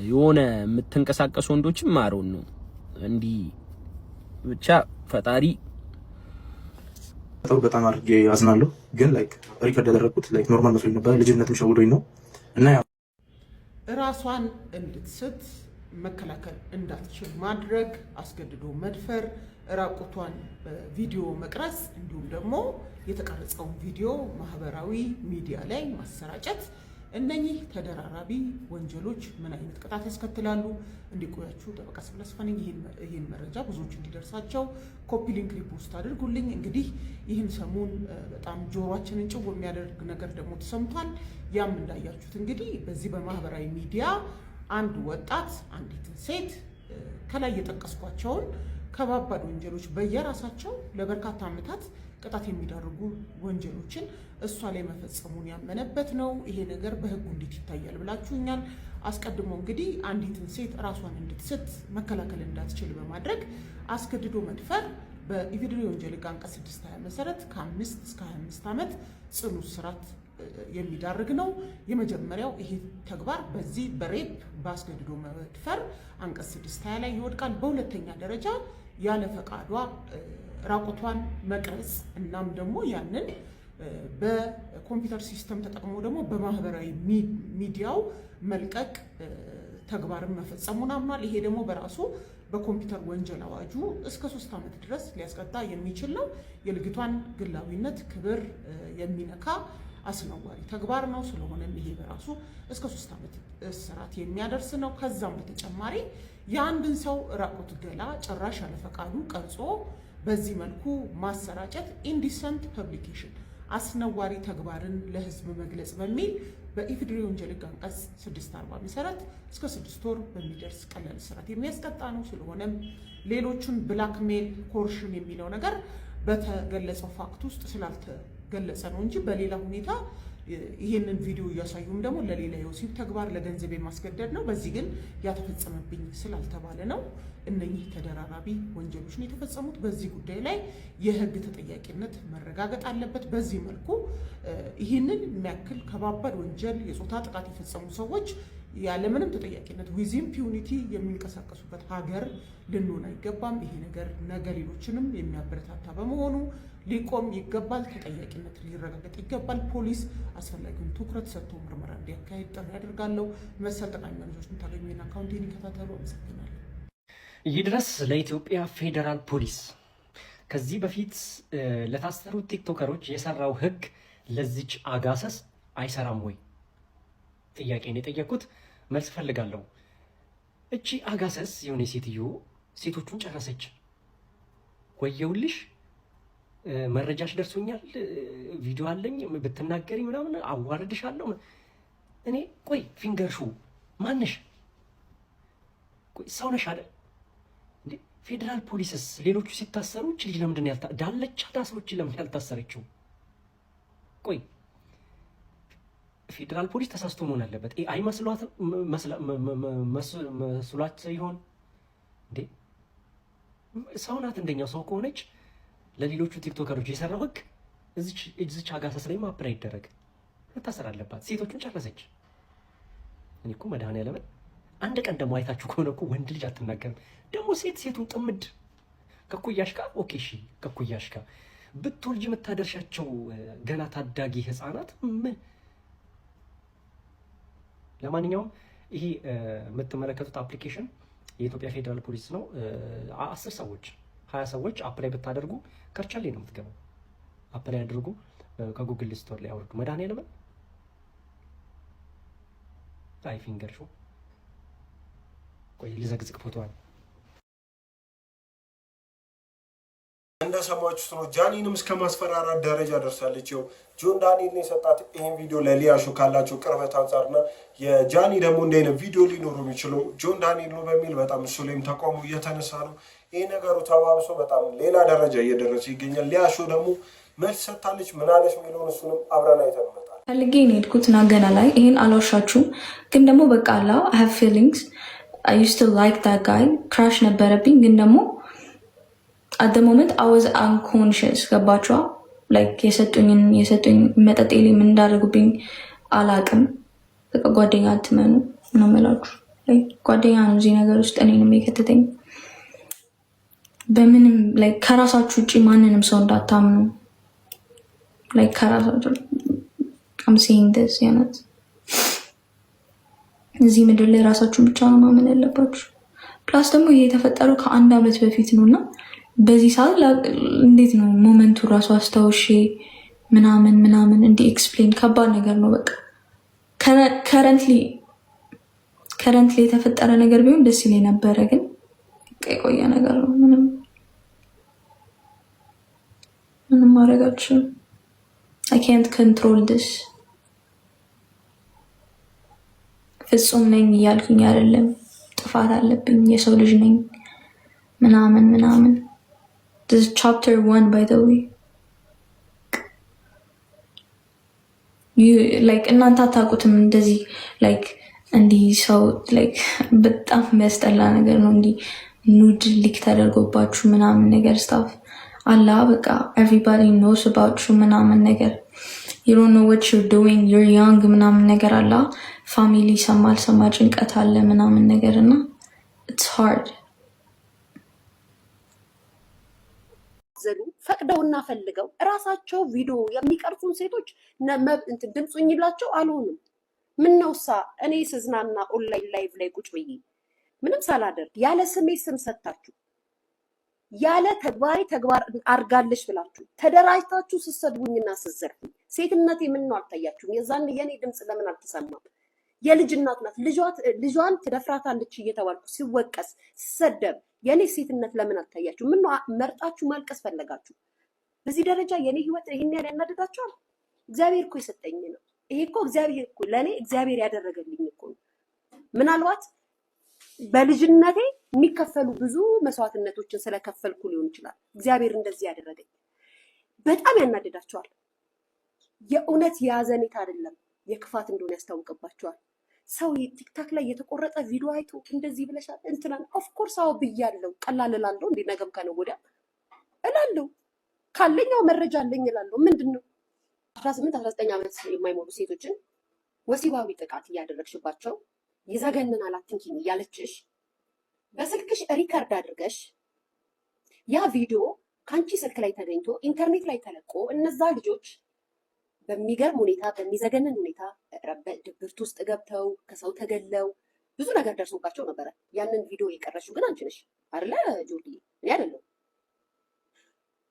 የሆነ የምትንቀሳቀሱ ወንዶችም አሮን ነው እንዲ ብቻ ፈጣሪ በጣም አድርጌ አዝናለሁ። ግን ላይክ ሪከርድ ያደረኩት ላይክ ኖርማል መስሎኝ ነበር። ልጅነትም ሸውዶኝ ነው እና ራሷን እንድትስት መከላከል እንዳትችል ማድረግ፣ አስገድዶ መድፈር፣ ራቁቷን ቪዲዮ መቅረጽ እንዲሁም ደግሞ የተቀረጸውን ቪዲዮ ማህበራዊ ሚዲያ ላይ ማሰራጨት እነኚህ ተደራራቢ ወንጀሎች ምን አይነት ቅጣት ያስከትላሉ? እንዲቆያችሁ ጠበቃ ስብለስፋኔ ይህን መረጃ ብዙዎች እንዲደርሳቸው ኮፒ ሊንክ ሪፖስት አድርጉልኝ። እንግዲህ ይህን ሰሞን በጣም ጆሮአችንን ጭው የሚያደርግ ነገር ደግሞ ተሰምቷል። ያም እንዳያችሁት እንግዲህ በዚህ በማህበራዊ ሚዲያ አንድ ወጣት አንዲትን ሴት ከላይ የጠቀስኳቸውን ከባባድ ወንጀሎች በየራሳቸው ለበርካታ ዓመታት ቅጣት የሚዳርጉ ወንጀሎችን እሷ ላይ መፈጸሙን ያመነበት ነው። ይሄ ነገር በህጉ እንዴት ይታያል ብላችሁኛል። አስቀድሞ እንግዲህ አንዲትን ሴት ራሷን እንድትስት መከላከል እንዳትችል በማድረግ አስገድዶ መድፈር በኢፌዴሪ ወንጀል ሕግ አንቀጽ 620 መሰረት ከ5 እስከ 25 ዓመት ጽኑ እስራት የሚዳርግ ነው። የመጀመሪያው ይሄ ተግባር በዚህ በሬፕ በአስገድዶ መድፈር አንቀጽ 620 ላይ ይወድቃል። በሁለተኛ ደረጃ ያለ ፈቃዷ ራቁቷን መቅረጽ እናም ደግሞ ያንን በኮምፒውተር ሲስተም ተጠቅሞ ደግሞ በማህበራዊ ሚዲያው መልቀቅ ተግባርን መፈጸሙን አምኗል። ይሄ ደግሞ በራሱ በኮምፒውተር ወንጀል አዋጁ እስከ 3 ዓመት ድረስ ሊያስቀጣ የሚችል ነው። የልጅቷን ግላዊነት ክብር የሚነካ አስነዋሪ ተግባር ነው። ስለሆነም ይሄ በራሱ እስከ 3 ዓመት እስራት የሚያደርስ ነው። ከዛም በተጨማሪ የአንድን ሰው ራቁት ገላ ጭራሽ ያለ ፈቃዱ ቀርጾ በዚህ መልኩ ማሰራጨት ኢንዲሰንት ፐብሊኬሽን አስነዋሪ ተግባርን ለህዝብ መግለጽ በሚል በኢፌዴሪ ወንጀል ሕግ አንቀጽ 640 መሰረት እስከ 6 ወር በሚደርስ ቀላል እስራት የሚያስቀጣ ነው። ስለሆነም ሌሎቹን ብላክሜል ኮርሽን የሚለው ነገር በተገለጸው ፋክት ውስጥ ስላልተገለጸ ነው እንጂ በሌላ ሁኔታ ይህንን ቪዲዮ እያሳዩም ደግሞ ለሌላ የወሲብ ተግባር ለገንዘብ የማስገደድ ነው። በዚህ ግን ያተፈጸመብኝ ስላልተባለ ነው። እነኚህ ተደራራቢ ወንጀሎች ነው የተፈጸሙት። በዚህ ጉዳይ ላይ የህግ ተጠያቂነት መረጋገጥ አለበት። በዚህ መልኩ ይህንን የሚያክል ከባባድ ወንጀል የጾታ ጥቃት የፈጸሙ ሰዎች ያለምንም ተጠያቂነት ዊዝ ኢምፒዩኒቲ የሚንቀሳቀሱበት ሀገር ልንሆን አይገባም። ይሄ ነገር ነገ ሌሎችንም የሚያበረታታ በመሆኑ ሊቆም ይገባል። ተጠያቂነት ሊረጋገጥ ይገባል። ፖሊስ አስፈላጊውን ትኩረት ሰጥቶ ምርመራ እንዲያካሄድ ጥሪ ያደርጋለሁ። መሰል ጠቃሚ መረጃዎች የምታገኙና አካውንቴን ይከታተሉ። አመሰግናለሁ። ይህ ድረስ ለኢትዮጵያ ፌዴራል ፖሊስ ከዚህ በፊት ለታሰሩት ቲክቶከሮች የሰራው ህግ ለዚች አጋሰስ አይሰራም ወይ? ጥያቄን የጠየቁት መልስ ፈልጋለሁ። እቺ አጋሰስ የሆነ ሴትዮ ሴቶቹን ጨረሰች። ወየውልሽ፣ መረጃሽ ደርሶኛል፣ ቪዲዮ አለኝ፣ ብትናገሪ ምናምን አዋርድሻለሁ። እኔ ቆይ ፊንገርሹ ማንሽ? ቆይ ሰው ነሽ አይደል? ፌዴራል ፖሊስስ ሌሎቹ ሲታሰሩ እቺ ልጅ ለምንድን ዳለቻ ታስሮች ለምን ያልታሰረችው? ቆይ ፌዴራል ፖሊስ ተሳስቶ መሆን አለበት። አይ መስሏት ይሆን እንዴ? ሰው ናት። እንደኛው ሰው ከሆነች ለሌሎቹ ቲክቶከሮች የሰራው ህግ እዚች አጋሰስ ላይ ማፕላይ ይደረግ፣ መታሰር አለባት። ሴቶቹን ጨረሰች። እኔ እኮ መድኃኒዓለምን አንድ ቀን ደግሞ አይታችሁ ከሆነ እኮ ወንድ ልጅ አትናገርም። ደግሞ ሴቱን ጥምድ ከኩያሽ ጋር ኦኬ፣ እሺ ከኩያሽ ጋር ብትወልጅ የምታደርሻቸው ገና ታዳጊ ህፃናት ምን? ለማንኛውም ይሄ የምትመለከቱት አፕሊኬሽን የኢትዮጵያ ፌዴራል ፖሊስ ነው። 10 ሰዎች 20 ሰዎች አፕላይ ብታደርጉ ከርቻሌ ነው የምትገባው። አፕላይ አድርጉ፣ ከጉግል ስቶር ላይ አውርዱ። መድኃኒዓለምን አይ ፊንገር ሾው ቆይ ልዘግዝቅ ፎቶዋል። እንደሰማችሁት ነው። ጃኒንም እስከ ማስፈራራት ደረጃ ደርሳለች። ይኸው ጆን ዳንኤል ነው የሰጣት ይህን ቪዲዮ ለሊያሾ ካላቸው ቅርበት አንጻርና የጃኒ ደግሞ እንደ አይነት ቪዲዮ ሊኖሩ የሚችለው ጆን ዳንኤል ነው በሚል በጣም እሱ ላይም ተቃውሞ እየተነሳ ነው። ይህ ነገሩ ተባብሶ በጣም ሌላ ደረጃ እየደረሰ ይገኛል። ሊያሾ ደግሞ መልስ ሰጥታለች። ምናለች የሚለውን እሱንም አብረን አይተን እንመጣለን። ፈልጌ ነው የሄድኩት ናገና ላይ ይሄን አልዋሻችሁም። ግን ደግሞ በቃ አላ አይ ሃቭ ፊሊንግስ አይ ዩዝድ ቱ ላይክ ዳት ጋይ ክራሽ ነበረብኝ። ግን ደግሞ አት ዘ ሞመንት አይ ዋዝ አንኮንሽስ ገባችኋ? ላይክ የሰጡኝ መጠጥ ምን እንዳደረጉብኝ አላቅም። በቃ ጓደኛ አትመኑ ነው የምላችሁ። ጓደኛ ነው እዚህ ነገር ውስጥ እኔንም የከተተኝ። በምንም ከራሳችሁ ውጭ ማንንም ሰው እንዳታምኑ like ከራሳቸው I'm saying this ያነት እዚህ ምድር ላይ ራሳችሁን ብቻ ነው ማመን ያለባችሁ። ፕላስ ደግሞ ይሄ የተፈጠረው ከ1 ዓመት በፊት ነውና በዚህ ሰዓት እንዴት ነው ሞመንቱ ራሱ አስታውሼ ምናምን እንዲ ኤክስፕሌን ከባድ ነገር ነው። በቃ ከረንትሊ የተፈጠረ ነገር ቢሆን ደስ ይለኝ ነበረ፣ ግን የቆየ ነገር ነው። ምንም ማድረግ አልችልም። I can't control this። ፍጹም ነኝ እያልኩኝ አይደለም፣ ጥፋት አለብኝ፣ የሰው ልጅ ነኝ ምናምን። This is chapter 1 by the way። You like እናንተ አታውቁትም እንደዚህ like እንዲህ ሰው like በጣም የሚያስጠላ ነገር ነው። እንዲህ ኑድ ሊክ ተደርጎባችሁ ምናምን ነገር ስታፍ አላ በቃ everybody knows about you ምናምን ነገር you don't know what you're doing, you're young ምናምን ነገር አላ ፋሚሊ ሰማ ጭንቀት አለ ምናምን ነገርና it's hard። ዘሉ ፈቅደውና ፈልገው ራሳቸው ቪዲዮ የሚቀርጹን ሴቶች ድምጹኝ ይላቸው አልሆንም። ምን ነውሳ እኔ ስዝናና ኦንላይን ላይቭ ላይ ቁጭ ብዬ ምንም ሳላደርግ ያለ ስሜ ስም ሰጣችሁ ያለ ተግባር አርጋለሽ ብላችሁ ተደራጅታችሁ ስሰድቡኝና ስዘርፉኝ ሴትነቴ ምን ነው አልታያችሁም? የዛን የኔ ድምጽ ለምን አልተሰማም? የልጅ እናት ናት ልጇን ትደፍራታለች እየተባልኩ ሲወቀስ ሲሰደብ የኔ ሴትነት ለምን አልታያችሁ? ምን ነው መርጣችሁ ማልቀስ ፈለጋችሁ? በዚህ ደረጃ የኔ ህይወት ይሄን ያለ ያናደዳችኋል? እግዚአብሔር እኮ የሰጠኝ ነው። ይሄ እኮ እግዚአብሔር እኮ ለኔ እግዚአብሔር ያደረገልኝ እኮ ነው። ምናልባት በልጅነቴ የሚከፈሉ ብዙ መስዋዕትነቶችን ስለከፈልኩ ሊሆን ይችላል እግዚአብሔር እንደዚህ ያደረገኝ። በጣም ያናደዳችኋል። የእውነት ያዘኔት አይደለም የክፋት እንደሆነ ያስታውቅባችኋል። ሰው ቲክታክ ላይ የተቆረጠ ቪዲዮ አይቶ እንደዚህ ብለሻል እንትናን ኦፍ ኮርስ አው ብያለሁ። ቀላል እላለሁ እንዴ? ነገም ከነገ ወዲያ እላለሁ። ካለኛው መረጃ አለኝ እላለሁ። ምንድነው 18 19 ዓመት የማይሞሉ ሴቶችን ወሲባዊ ጥቃት እያደረግሽባቸው ይዘገንናል አትንኪኝ እያለችሽ በስልክሽ ሪከርድ አድርገሽ ያ ቪዲዮ ካንቺ ስልክ ላይ ተገኝቶ ኢንተርኔት ላይ ተለቆ እነዛ ልጆች በሚገርም ሁኔታ በሚዘገንን ሁኔታ ድብርት ውስጥ ገብተው ከሰው ተገለው ብዙ ነገር ደርሶባቸው ነበረ። ያንን ቪዲዮ የቀረሽው ግን አንቺ ነሽ አይደለ ጆርዲ? እኔ አይደለም።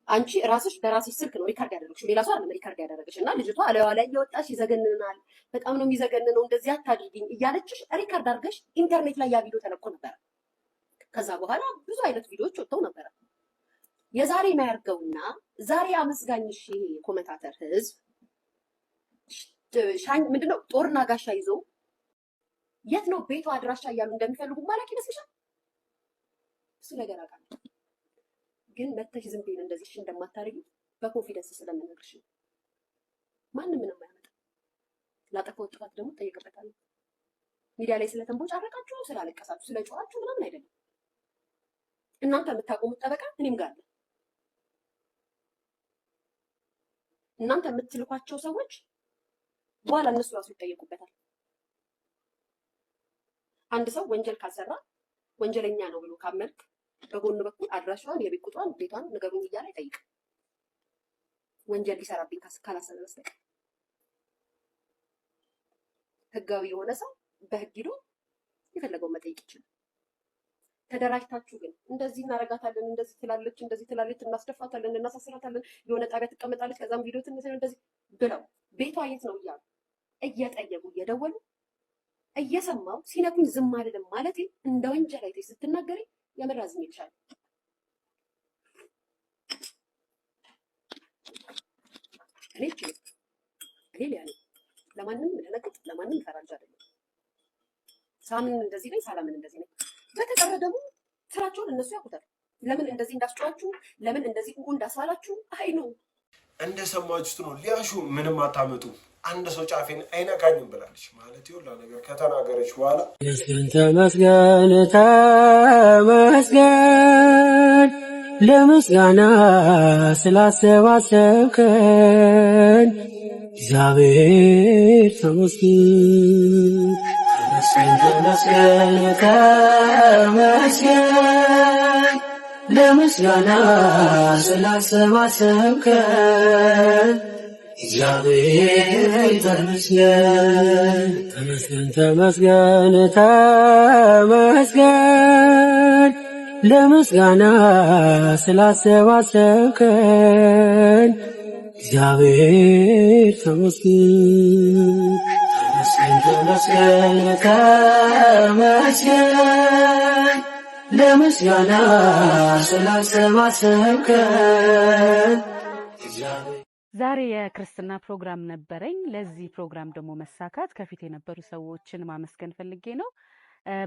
አንቺ ራስሽ በራስሽ ስልክ ነው ሪከርድ ያደረግሽው፣ ሌላ ሰው አይደለም ሪከርድ ያደረገሽ። እና ልጅቷ አለዋ ላይ እየወጣሽ ይዘገንናል፣ በጣም ነው የሚዘገንነው፣ እንደዚህ አታድርጊኝ እያለችሽ ሪከርድ አድርገሽ ኢንተርኔት ላይ ያ ቪዲዮ ተለቆ ነበረ። ከዛ በኋላ ብዙ አይነት ቪዲዮዎች ወጥተው ነበረ። የዛሬ ማያርገውና ዛሬ አመስጋኝሽ ይሄ ኮሜንታተር ህዝብ ምንድነው ጦርና ጋሻ ይዞ የት ነው ቤቱ አድራሻ እያሉ እንደሚፈልጉ ማለቅ ይመስልሻል? እሱ ነገር አውቃለሁ፣ ግን መተሽ ዝም ብዬ እንደዚህ እንደማታረጊ በኮንፊደንስ ስለምነግርሽ ማንም ምንም አያመጣም። ላጠፋው ጥፋት ደግሞ ጠይቅበታለሁ። ሚዲያ ላይ ስለተንቦጫረቃችሁ ስላለቀሳችሁ ስለጮኻችሁ ምናምን አይደለም። እናንተ የምታቆሙት ጠበቃ እኔም ጋር አለ። እናንተ የምትልኳቸው ሰዎች በኋላ እነሱ ራሱ ይጠየቁበታል። አንድ ሰው ወንጀል ካልሰራ ወንጀለኛ ነው ብሎ ካመልክ በጎን በኩል አድራሻዋን የቤት ቁጥሯን ቤቷን ንገሩኝ እያለ አይጠይቅም። ወንጀል ሊሰራብኝ ካላሰበ በስተቀር ህጋዊ የሆነ ሰው በህግ ሂዶ የፈለገውን መጠየቅ ይችላል። ተደራጅታችሁ ግን እንደዚህ እናረጋታለን፣ እንደዚህ ትላለች፣ እናስደፋታለን፣ እናሳስራታለን፣ የሆነ ጣቢያ ትቀመጣለች፣ ከዛም ቪዲዮ ትንሰራ እንደዚህ ብለው ቤቷ የት ነው እያሉ እየጠየቁ እየደወሉ እየሰማው ሲነኩኝ ዝም አይደለም ማለት እንደ ወንጀል አይተሽ ስትናገሪ ያመራዝኝ ይችላል። እኔ ለማንም ለነገጥ ለማንም ፈራጅ አይደለም። ሳምን እንደዚህ ነኝ፣ ሳላምን እንደዚህ ነኝ። በተቀረ ደግሞ ስራቸውን እነሱ ያውቁታል። ለምን እንደዚህ እንዳስጫዋችሁ፣ ለምን እንደዚህ እንዳስባላችሁ አይ ነው። እንደሰማችሁት ነው። ሊያሹ ምንም አታመጡ፣ አንድ ሰው ጫፌን አይነካኝም ብላለች። ማለት ይሁላ ነገር ከተናገረች በኋላ ተመስገን ተመስገን ለምስጋና ስላሰባሰብከን እግዚአብሔር ተመስገን ተመስገን ተመስገን ለምስጋና ስላሰባሰብከን እግዚአብሔር ተመስገን ተመስገን ተመስገን ተመስገን ለምስጋና ስላሰባሰብከን እግዚአብሔር ተመስገን ተመስገን ተመስገን ተመስገን ለምስጋና ስላሰባሰብከን ዛሬ የክርስትና ፕሮግራም ነበረኝ። ለዚህ ፕሮግራም ደግሞ መሳካት ከፊት የነበሩ ሰዎችን ማመስገን ፈልጌ ነው።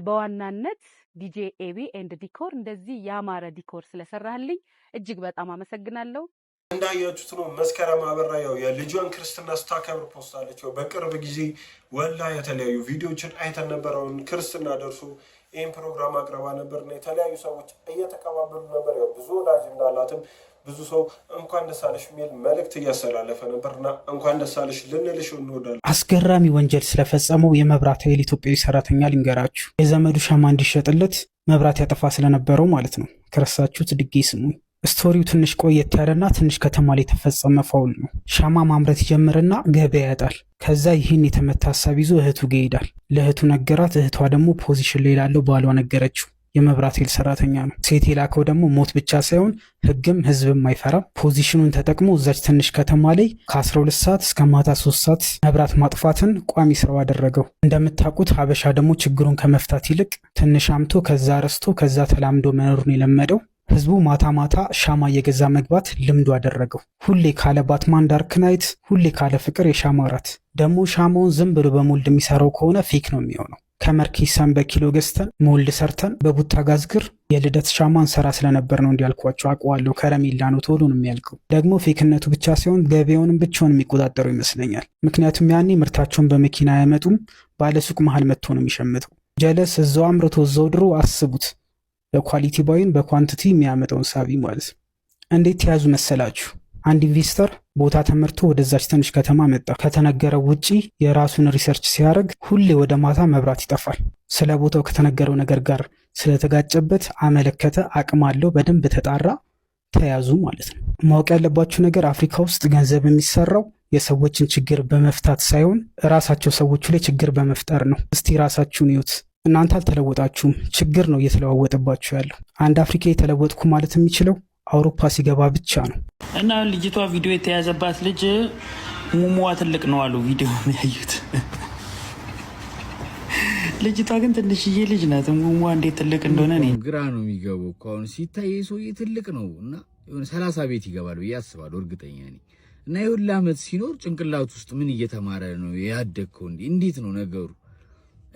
በዋናነት ዲጄ ኤቢ ኤንድ ዲኮር እንደዚህ ያማረ ዲኮር ስለሰራህልኝ እጅግ በጣም አመሰግናለሁ። እንዳያችሁት ነው መስከረም አበራ ያው የልጇን ክርስትና ስታከብር ፖስታለች። ያው በቅርብ ጊዜ ወላ የተለያዩ ቪዲዮችን አይተን ነበር። አሁን ክርስትና ደርሶ ይህን ፕሮግራም አቅርባ ነበርና የተለያዩ ሰዎች እየተቀባበሉ ነበር። ያው ብዙ ወዳጅ እንዳላትም ብዙ ሰው እንኳን ደስ አለሽ የሚል መልእክት እያስተላለፈ ነበርና እንኳን ደስ አለሽ ልንልሽ እንወዳለን። አስገራሚ ወንጀል ስለፈጸመው የመብራት ኃይል ኢትዮጵያዊ ሰራተኛ ልንገራችሁ። የዘመዱ ሻማ እንዲሸጥለት መብራት ያጠፋ ስለነበረው ማለት ነው። ከረሳችሁት ድጌ ስሙኝ። ስቶሪው ትንሽ ቆየት ያለና ትንሽ ከተማ ላይ የተፈጸመ ፋውል ነው። ሻማ ማምረት ይጀምርና ገበያ ያጣል። ከዛ ይህን የተመታ ሀሳብ ይዞ እህቱ ጋ ይሄዳል። ለእህቱ ነገራት። እህቷ ደግሞ ፖዚሽን ላይ ላለው ባሏ ነገረችው። የመብራት ኃይል ሰራተኛ ነው። ሴት የላከው ደግሞ ሞት ብቻ ሳይሆን ህግም ህዝብም አይፈራም። ፖዚሽኑን ተጠቅሞ እዛች ትንሽ ከተማ ላይ ከ12 ሰዓት እስከ ማታ 3 ሰዓት መብራት ማጥፋትን ቋሚ ስራው አደረገው። እንደምታውቁት ሀበሻ ደግሞ ችግሩን ከመፍታት ይልቅ ትንሽ አምቶ ከዛ ረስቶ ከዛ ተላምዶ መኖሩን የለመደው ህዝቡ ማታ ማታ ሻማ እየገዛ መግባት ልምዱ አደረገው። ሁሌ ካለ ባትማን ዳርክ ናይት፣ ሁሌ ካለ ፍቅር የሻማ እራት። ደግሞ ሻማውን ዝም ብሎ በሞልድ የሚሰራው ከሆነ ፌክ ነው የሚሆነው። ከመርኬሳን በኪሎ ገዝተን ሞልድ ሰርተን በቡታ ጋዝግር የልደት ሻማን ሰራ ስለነበር ነው እንዲያልኳቸው። አውቀዋለሁ። ከረሜላ ነው ቶሎ ነው የሚያልቀው። ደግሞ ፌክነቱ ብቻ ሳይሆን ገበያውንም ብቻውን የሚቆጣጠሩ ይመስለኛል። ምክንያቱም ያኔ ምርታቸውን በመኪና አያመጡም፣ ባለሱቅ መሀል መጥቶ ነው የሚሸምተው። ጀለስ እዛው አምርቶ እዛው ድሮ። አስቡት በኳሊቲ ባይን በኳንቲቲ የሚያመጣውን ሳቢ ማለት ነው። እንዴት ተያዙ መሰላችሁ? አንድ ኢንቨስተር ቦታ ተመርቶ ወደዛች ትንሽ ከተማ መጣ። ከተነገረው ውጪ የራሱን ሪሰርች ሲያደርግ ሁሌ ወደ ማታ መብራት ይጠፋል። ስለ ቦታው ከተነገረው ነገር ጋር ስለተጋጨበት አመለከተ። አቅም አለው፣ በደንብ ተጣራ፣ ተያዙ ማለት ነው። ማወቅ ያለባችሁ ነገር አፍሪካ ውስጥ ገንዘብ የሚሰራው የሰዎችን ችግር በመፍታት ሳይሆን ራሳቸው ሰዎቹ ላይ ችግር በመፍጠር ነው። እስቲ ራሳችሁን ይዩት። እናንተ አልተለወጣችሁም፣ ችግር ነው እየተለዋወጠባችሁ ያለው። አንድ አፍሪካ የተለወጥኩ ማለት የሚችለው አውሮፓ ሲገባ ብቻ ነው። እና ልጅቷ ቪዲዮ የተያዘባት ልጅ ሙሙዋ ትልቅ ነው አሉ ቪዲዮ ያዩት። ልጅቷ ግን ትንሽዬ ልጅ ናት። ሙሙዋ እንዴት ትልቅ እንደሆነ እኔ ግራ ነው የሚገባው። አሁን ሲታይ ሰውዬ ትልቅ ነው እና የሆነ 30 ቤት ይገባል ብዬ አስባለሁ፣ እርግጠኛ ነኝ። እና የሁላ ዓመት ሲኖር ጭንቅላት ውስጥ ምን እየተማረ ነው ያደግከው? እንዴት ነው ነገሩ?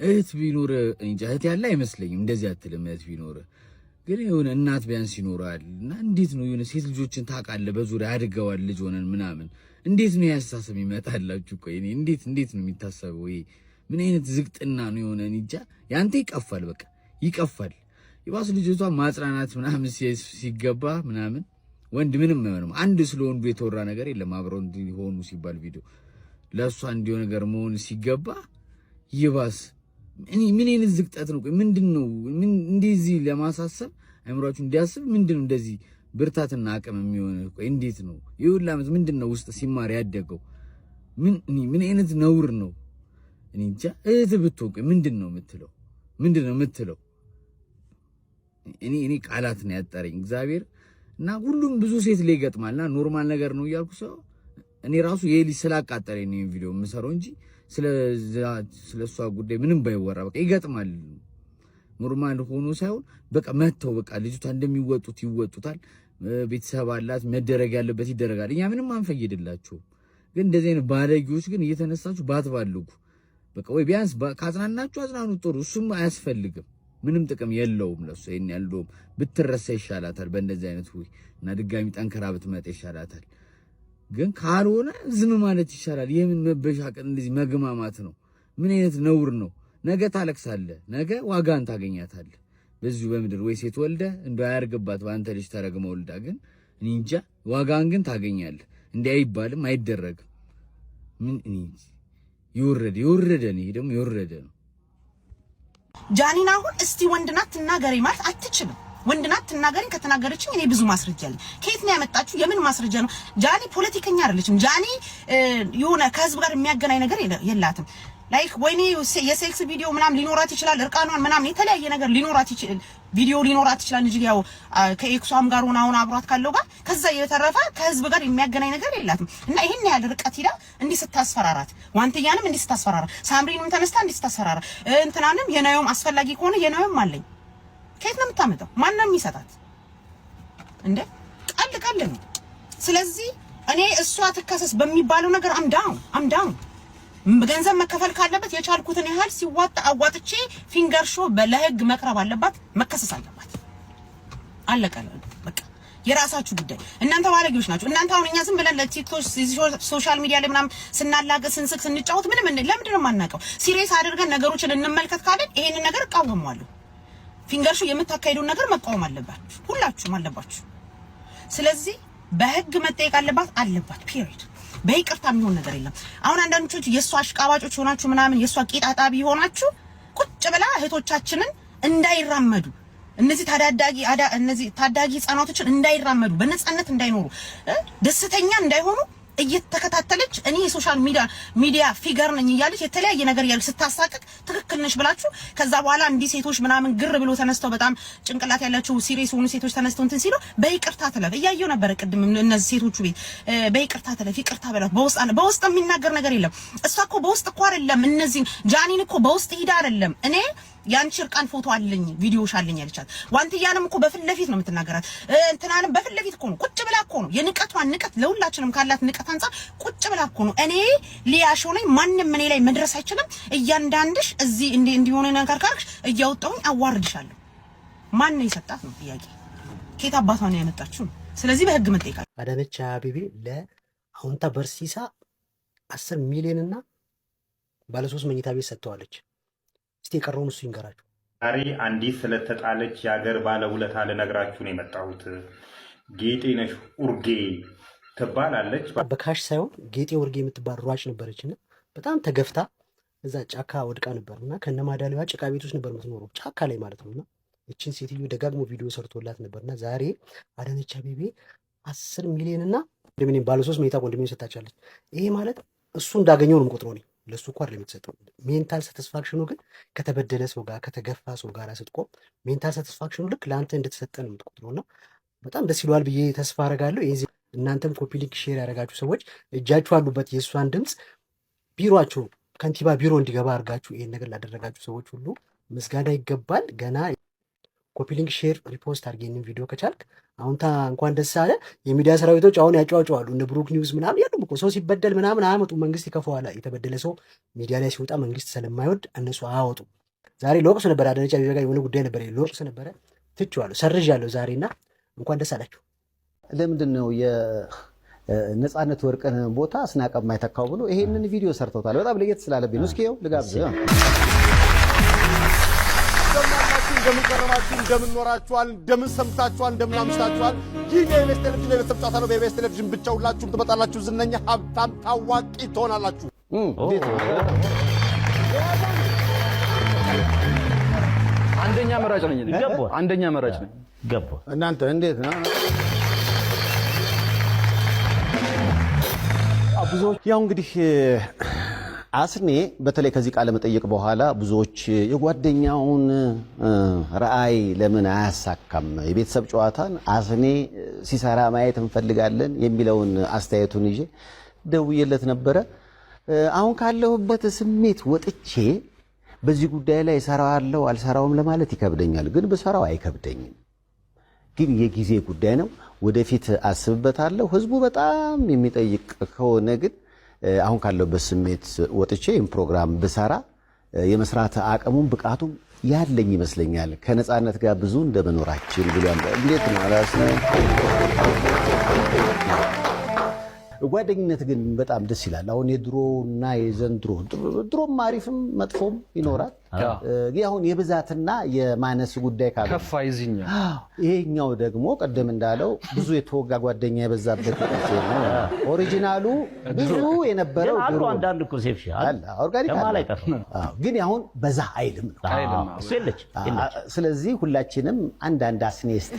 እህት ቢኖር እንጃ፣ እህት ያለ አይመስለኝም እንደዚህ አትልም። እህት ቢኖር ግን የሆነ እናት ቢያንስ ይኖራል። እና እንዴት ነው የሆነ ሴት ልጆችን ታውቃለህ፣ በዙሪያ አድገዋል፣ ልጅ ሆነን ምናምን። እንዴት ነው ያስተሳሰብ ይመጣላችሁ? ቆይ እኔ እንዴት ነው የሚታሰበው? ይሄ ምን አይነት ዝቅጥና ነው? የሆነ እንጃ። ያንተ ይቀፋል፣ በቃ ይቀፋል። ይባስ ልጅቷ ማጽናናት ምናምን ሲገባ ምናምን ወንድ ምንም አይሆንም። አንድ ስለ ወንዱ የተወራ ነገር የለም። አብረው እንዲሆኑ ሲባል ቪዲዮ ለእሷ እንዲሆን ነገር መሆን ሲገባ ይባስ ምን አይነት ዝቅጠት ነው? ምንድነው? እንደዚህ ለማሳሰብ አይምሯችሁ እንዲያስብ ምንድነው እንደዚህ ብርታትና አቅም የሚሆን? ቆይ እንዴት ነው ይሁላ ዓመት ምንድነው ውስጥ ሲማር ያደገው? ምን አይነት ነውር ነው? እኔ እንጃ። እህት ብትሆን ቆይ ምንድነው የምትለው? እኔ ቃላት ነው ያጠረኝ እግዚአብሔር። እና ሁሉም ብዙ ሴት ላይ ይገጥማልና ኖርማል ነገር ነው እያልኩ ሰው እኔ ራሱ የሊ ስላቃጠረኝ ነው ቪዲዮ የምሰራው እንጂ ስለሷ ጉዳይ ምንም ባይወራ በቃ ይገጥማል። ኖርማል ሆኖ ሳይሆን በቃ መተው በቃ ልጅቷ እንደሚወጡት ይወጡታል። ቤተሰብ አላት፣ መደረግ ያለበት ይደረጋል። እኛ ምንም አንፈይድላችሁ። ግን እንደዚህ አይነት ባለጌዎች ግን እየተነሳችሁ ባትባልጉ በቃ ወይ ቢያንስ ካጽናናችሁ አጽናኑ፣ ጥሩ። እሱም አያስፈልግም፣ ምንም ጥቅም የለውም ለሱ። ይሄን ያለውም ብትረሳ ይሻላታል በእንደዚህ አይነት ወይ እና ድጋሚ ጠንከራ ብትመጣ ይሻላታል። ግን ካልሆነ ዝም ማለት ይሻላል። የምን መበሻቀል እንደዚህ መግማማት ነው? ምን አይነት ነውር ነው? ነገ ታለቅሳለህ፣ ነገ ዋጋን ታገኛታለህ በዚሁ በምድር። ወይ ሴት ወልደ እንደው አያርግባት በአንተ ልጅ ተረግመ ወልዳ፣ ግን እኔ እንጃ ዋጋን ግን ታገኛለህ። እንዲህ አይባልም፣ አይደረግም። ምን እኔ ይወረደ ነው። ይሄ ደግሞ የወረደ ነው። ጃኒን አሁን እስቲ ወንድ ናት ትናገሪ ማለት አትችልም። ወንድናት ትናገረኝ ከተናገረችኝ እኔ ብዙ ማስረጃ አለኝ። ከየት ነው ያመጣችሁ? የምን ማስረጃ ነው? ጃኒ ፖለቲከኛ አይደለችም። ጃኒ የሆነ ከህዝብ ጋር የሚያገናኝ ነገር የላትም። ላይክ ወይኔ የሴክስ ቪዲዮ ምናምን ሊኖራት ይችላል፣ እርቃኗን ምናምን የተለያየ ነገር ሊኖራት ይችላል፣ ቪዲዮ ሊኖራት ይችላል እንጂ ያው ከኤክሷም ጋር ሆና አብሯት ካለው ጋር ከዛ የተረፈ ከህዝብ ጋር የሚያገናኝ ነገር የላትም። እና ይሄን ያህል ርቀት ሄዳ እንዲህ ስታስፈራራት፣ ዋንትያንም እንዲህ ስታስፈራራ፣ ሳምሪንም ተነስታ እንዲህ ስታስፈራራ፣ እንትናንም የናዮም አስፈላጊ ከሆነ የናዮም አለኝ ከየት ነው የምታመጣው? ማን ነው የሚሰጣት እንዴ? ቃል ነው። ስለዚህ እኔ እሷ ትከሰስ በሚባለው ነገር አምዳው ገንዘብ መከፈል ካለበት የቻልኩትን ያህል ሲዋጣ አዋጥቼ ፊንገር ሾ ለህግ መቅረብ አለባት፣ መከሰስ አለባት። አለቀ በቃ። የራሳችሁ ጉዳይ። እናንተ ባለጌዎች ናችሁ። እናንተ አሁን እኛ ዝም ብለን ለቲክቶክ ሶሻል ሚዲያ ላይ ምናምን ስናላገ ስንስቅ ስንጫወት ለምንድን ነው የማናውቀው? ሲሪየስ አድርገን ነገሮችን እንመልከት ካለን ይሄንን ነገር እቃወማለሁ። ፊንገር ሾ የምታካሂዱን ነገር መቃወም አለባችሁ፣ ሁላችሁም አለባችሁ። ስለዚህ በህግ መጠየቅ አለባት ፒሪድ። በይቅርታ የሚሆን ነገር የለም። አሁን አንዳንዶቹ የሷ አሽቃባጮች ሆናችሁ ምናምን የሷ ቂጣጣቢ ሆናችሁ ቁጭ ብላ እህቶቻችንን እንዳይራመዱ እነዚህ ታዳጊ ህፃናቶችን እንዳይራመዱ በነፃነት እንዳይኖሩ ደስተኛ እንዳይሆኑ እየተከታተለች እኔ የሶሻል ሚዲያ ፊገር ነኝ እያለች የተለያየ ነገር ያለ ስታሳቅቅ ትክክል ነሽ ብላችሁ ከዛ በኋላ እንዲህ ሴቶች ምናምን ግር ብሎ ተነስተው በጣም ጭንቅላት ያላቸው ሲሪየስ ሆኑ ሴቶች ተነስተው እንትን ሲሉ በይቅርታ ተለፍ እያየው ነበር። ቅድም እነዚህ ሴቶቹ ቤት በይቅርታ ተለፍ ይቅርታ በላት። በውስጥ የሚናገር ነገር የለም። እሷ እኮ በውስጥ እኮ አይደለም እነዚህ ጃኒን እኮ በውስጥ ሂዳ አይደለም እኔ ያንቺ እርቃን ፎቶ አለኝ ቪዲዮሽ አለኝ አለቻት። ዋንትያንም እኮ በፊት ለፊት ነው የምትናገራት። እንትናንም በፊት ለፊት እኮ ነው ቁጭ ብላ እኮ ነው የንቀቷን ንቀት ለሁላችንም ካላት ንቀት አንፃር ቁጭ ብላ እኮ ነው እኔ ሊያሾ ነኝ ማንም እኔ ላይ መድረስ አይችልም፣ እያንዳንድሽ እዚህ እንዲሆነ ነገር ካርክሽ እያወጣሁኝ አዋርድሻለሁ። ማን ነው የሰጣት ነው ጥያቄ። ከየት አባቷ ነው ያመጣችው? ስለዚህ በህግ መጠየቅ አዳነች አቤቤ ለአሁንታ በርሲሳ 10 ሚሊዮን እና ባለ 3 መኝታ ቤት ሰጥተዋለች። እስቲ የቀረውን እሱ ይንገራችሁ። ዛሬ አንዲት ስለተጣለች የሀገር ባለውለታ ልነግራችሁ ነው የመጣሁት። ጌጤነሽ ኡርጌ ትባላለች። በካሽ ሳይሆን ጌጤ ኡርጌ የምትባል ሯጭ ነበረችና በጣም ተገፍታ እዛ ጫካ ወድቃ ነበርና ከነማዳሊዋ ጭቃ ቤት ውስጥ ነበር የምትኖረው ጫካ ላይ ማለት ነውና እቺን ሴትዮ ደጋግሞ ቪዲዮ ሰርቶላት ነበርና ዛሬ አዳነች አቤቤ 10 ሚሊዮን እና ባለ 3 መኝታ ኮንዶሚኒየም ሰጣቻለች። ይሄ ማለት እሱ እንዳገኘው ነው የምቆጥረው ነው። ለሱ እኮ አይደለም የተሰጠው። ሜንታል ሳቲስፋክሽኑ ግን ከተበደለ ሰው ጋር ከተገፋ ሰው ጋር ስትቆም ሜንታል ሳቲስፋክሽኑ ልክ ለአንተ እንደተሰጠ ነው የምትቆጥረውና በጣም ደስ ይለዋል ብዬ ተስፋ አደርጋለሁ። ይሄ እናንተም ኮፒ ሊንክ ሼር ያደረጋችሁ ሰዎች እጃችሁ አሉበት የእሷን ድምፅ ቢሮአችሁ ከንቲባ ቢሮ እንዲገባ አድርጋችሁ ይሄን ነገር ላደረጋችሁ ሰዎች ሁሉ ምስጋና ይገባል። ገና ኮፒ ሊንክ ሼር ሪፖስት አድርጌ ይህንን ቪዲዮ ከቻልክ አሁንታ እንኳን ደስ አለ። የሚዲያ ሰራዊቶች አሁን ያጫዋጫዋሉ እነ ብሩክ ኒውስ ምናምን ያሉም እኮ ሰው ሲበደል ምናምን አያመጡ። መንግስት ይከፈዋል። የተበደለ ሰው ሚዲያ ላይ ሲወጣ መንግስት ስለማይወድ እነሱ አያወጡ። ዛሬ ለወቅሱ ነበር አዳነች አቤቤ ጋር የሆነ ጉዳይ ነበር፣ ለወቅሱ ነበረ ትቼዋለሁ፣ ሰርዣለሁ ዛሬና እንኳን ደስ አላችሁ። ለምንድን ነው የነፃነት ወርቅን ቦታ አስናቀ የማይተካው ብሎ ይሄንን ቪዲዮ ሰርተውታል። በጣም ለየት ስላለብኝ ነው። እስኪ ይኸው ልጋብዝ። እንደምን ቀረባችሁ? እንደምን ኖራችኋል? እንደምን ሰምታችኋል? እንደምን አምሽታችኋል? ይህ የኢቢኤስ ቴሌቪዥን የቤተሰብ ጨዋታ ነው። በኢቢኤስ ቴሌቪዥን ብቻ ሁላችሁም ትመጣላችሁ፣ ዝነኛ፣ ሀብታም፣ ታዋቂ ትሆናላችሁ። አንደኛ መራጭ ነኝ። አንደኛ መራጭ ነኝ። እናንተ እንዴት ነው? ብዙዎች ያው እንግዲህ አስኔ በተለይ ከዚህ ቃለ መጠየቅ በኋላ ብዙዎች የጓደኛውን ራዕይ ለምን አያሳካም የቤተሰብ ጨዋታን አስኔ ሲሰራ ማየት እንፈልጋለን የሚለውን አስተያየቱን ይዤ ደውዬለት ነበረ። አሁን ካለሁበት ስሜት ወጥቼ በዚህ ጉዳይ ላይ እሰራዋለሁ አልሰራውም ለማለት ይከብደኛል። ግን ብሰራው አይከብደኝም። ግን የጊዜ ጉዳይ ነው። ወደፊት አስብበታለሁ። ህዝቡ በጣም የሚጠይቅ ከሆነ ግን አሁን ካለበት ስሜት ወጥቼ ይህን ፕሮግራም ብሰራ የመስራት አቅሙም ብቃቱም ያለኝ ይመስለኛል። ከነፃነት ጋር ብዙ እንደመኖራችን ብሏል። እንዴት ነው አላስ ጓደኝነት ግን በጣም ደስ ይላል። አሁን የድሮና የዘንድሮ ድሮም አሪፍም መጥፎም ይኖራል። አሁን የብዛትና የማነስ ጉዳይ ካለ ከፋ ይዝኛል። ይሄኛው ደግሞ ቀደም እንዳለው ብዙ የተወጋ ጓደኛ የበዛበት ነው። ኦሪጂናሉ ብዙ የነበረው ድሮ አንዳንድ ኮንሴፕሽን አለ ኦርጋኒክ ግን አሁን በዛ አይልም ነው። እሱ የለች። ስለዚህ ሁላችንም አንዳንድ አስኔስት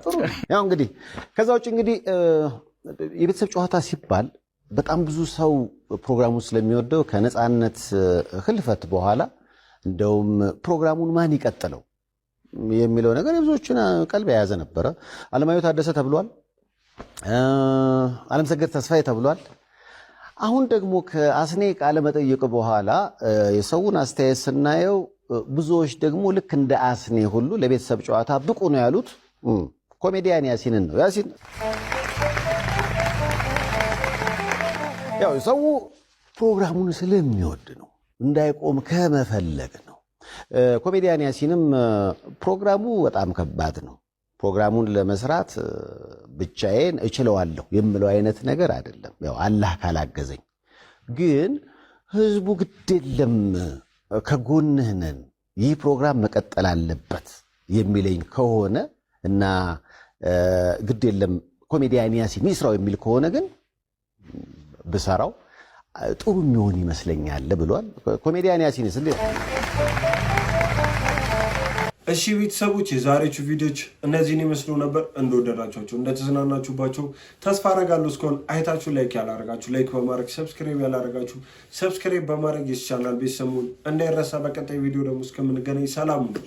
ጥሩ ያው እንግዲህ ከዛ ውጭ እንግዲህ የቤተሰብ ጨዋታ ሲባል በጣም ብዙ ሰው ፕሮግራሙን ስለሚወደው ከነፃነት ህልፈት በኋላ እንደውም ፕሮግራሙን ማን ይቀጥለው የሚለው ነገር የብዙዎችን ቀልብ የያዘ ነበረ። አለማየሁ ታደሰ ተብሏል፣ አለምሰገድ ተስፋዬ ተብሏል። አሁን ደግሞ ከአስኔ ቃለ መጠይቅ በኋላ የሰውን አስተያየት ስናየው ብዙዎች ደግሞ ልክ እንደ አስኔ ሁሉ ለቤተሰብ ጨዋታ ብቁ ነው ያሉት ኮሜዲያን ያሲንን ነው። ያሲን ያው ሰው ፕሮግራሙን ስለሚወድ ነው፣ እንዳይቆም ከመፈለግ ነው። ኮሜዲያን ያሲንም ፕሮግራሙ በጣም ከባድ ነው። ፕሮግራሙን ለመስራት ብቻዬን እችለዋለሁ የምለው አይነት ነገር አይደለም። ያው አላህ ካላገዘኝ ግን ህዝቡ ግድ የለም ከጎንህ ነን፣ ይህ ፕሮግራም መቀጠል አለበት የሚለኝ ከሆነ እና ግድ የለም ኮሜዲያን ያሲን ይስራው የሚል ከሆነ ግን ብሰራው ጥሩ የሚሆን ይመስለኛል ብሏል። ኮሜዲያን ያሲንስ እንዴት? እሺ ቤተሰቦች የዛሬዎቹ ቪዲዮዎች እነዚህን ይመስሉ ነበር። እንደወደዳችኋቸው እንደተዝናናችሁባቸው ተስፋ አረጋለሁ። እስካሁን አይታችሁ ላይክ ያላረጋችሁ ላይክ በማድረግ ሰብስክራይብ ያላረጋችሁ ሰብስክራይብ በማድረግ የቻናል ቤተሰቡን እንዳይረሳ። በቀጣይ ቪዲዮ ደግሞ እስከምንገናኝ ሰላም ሁኑ።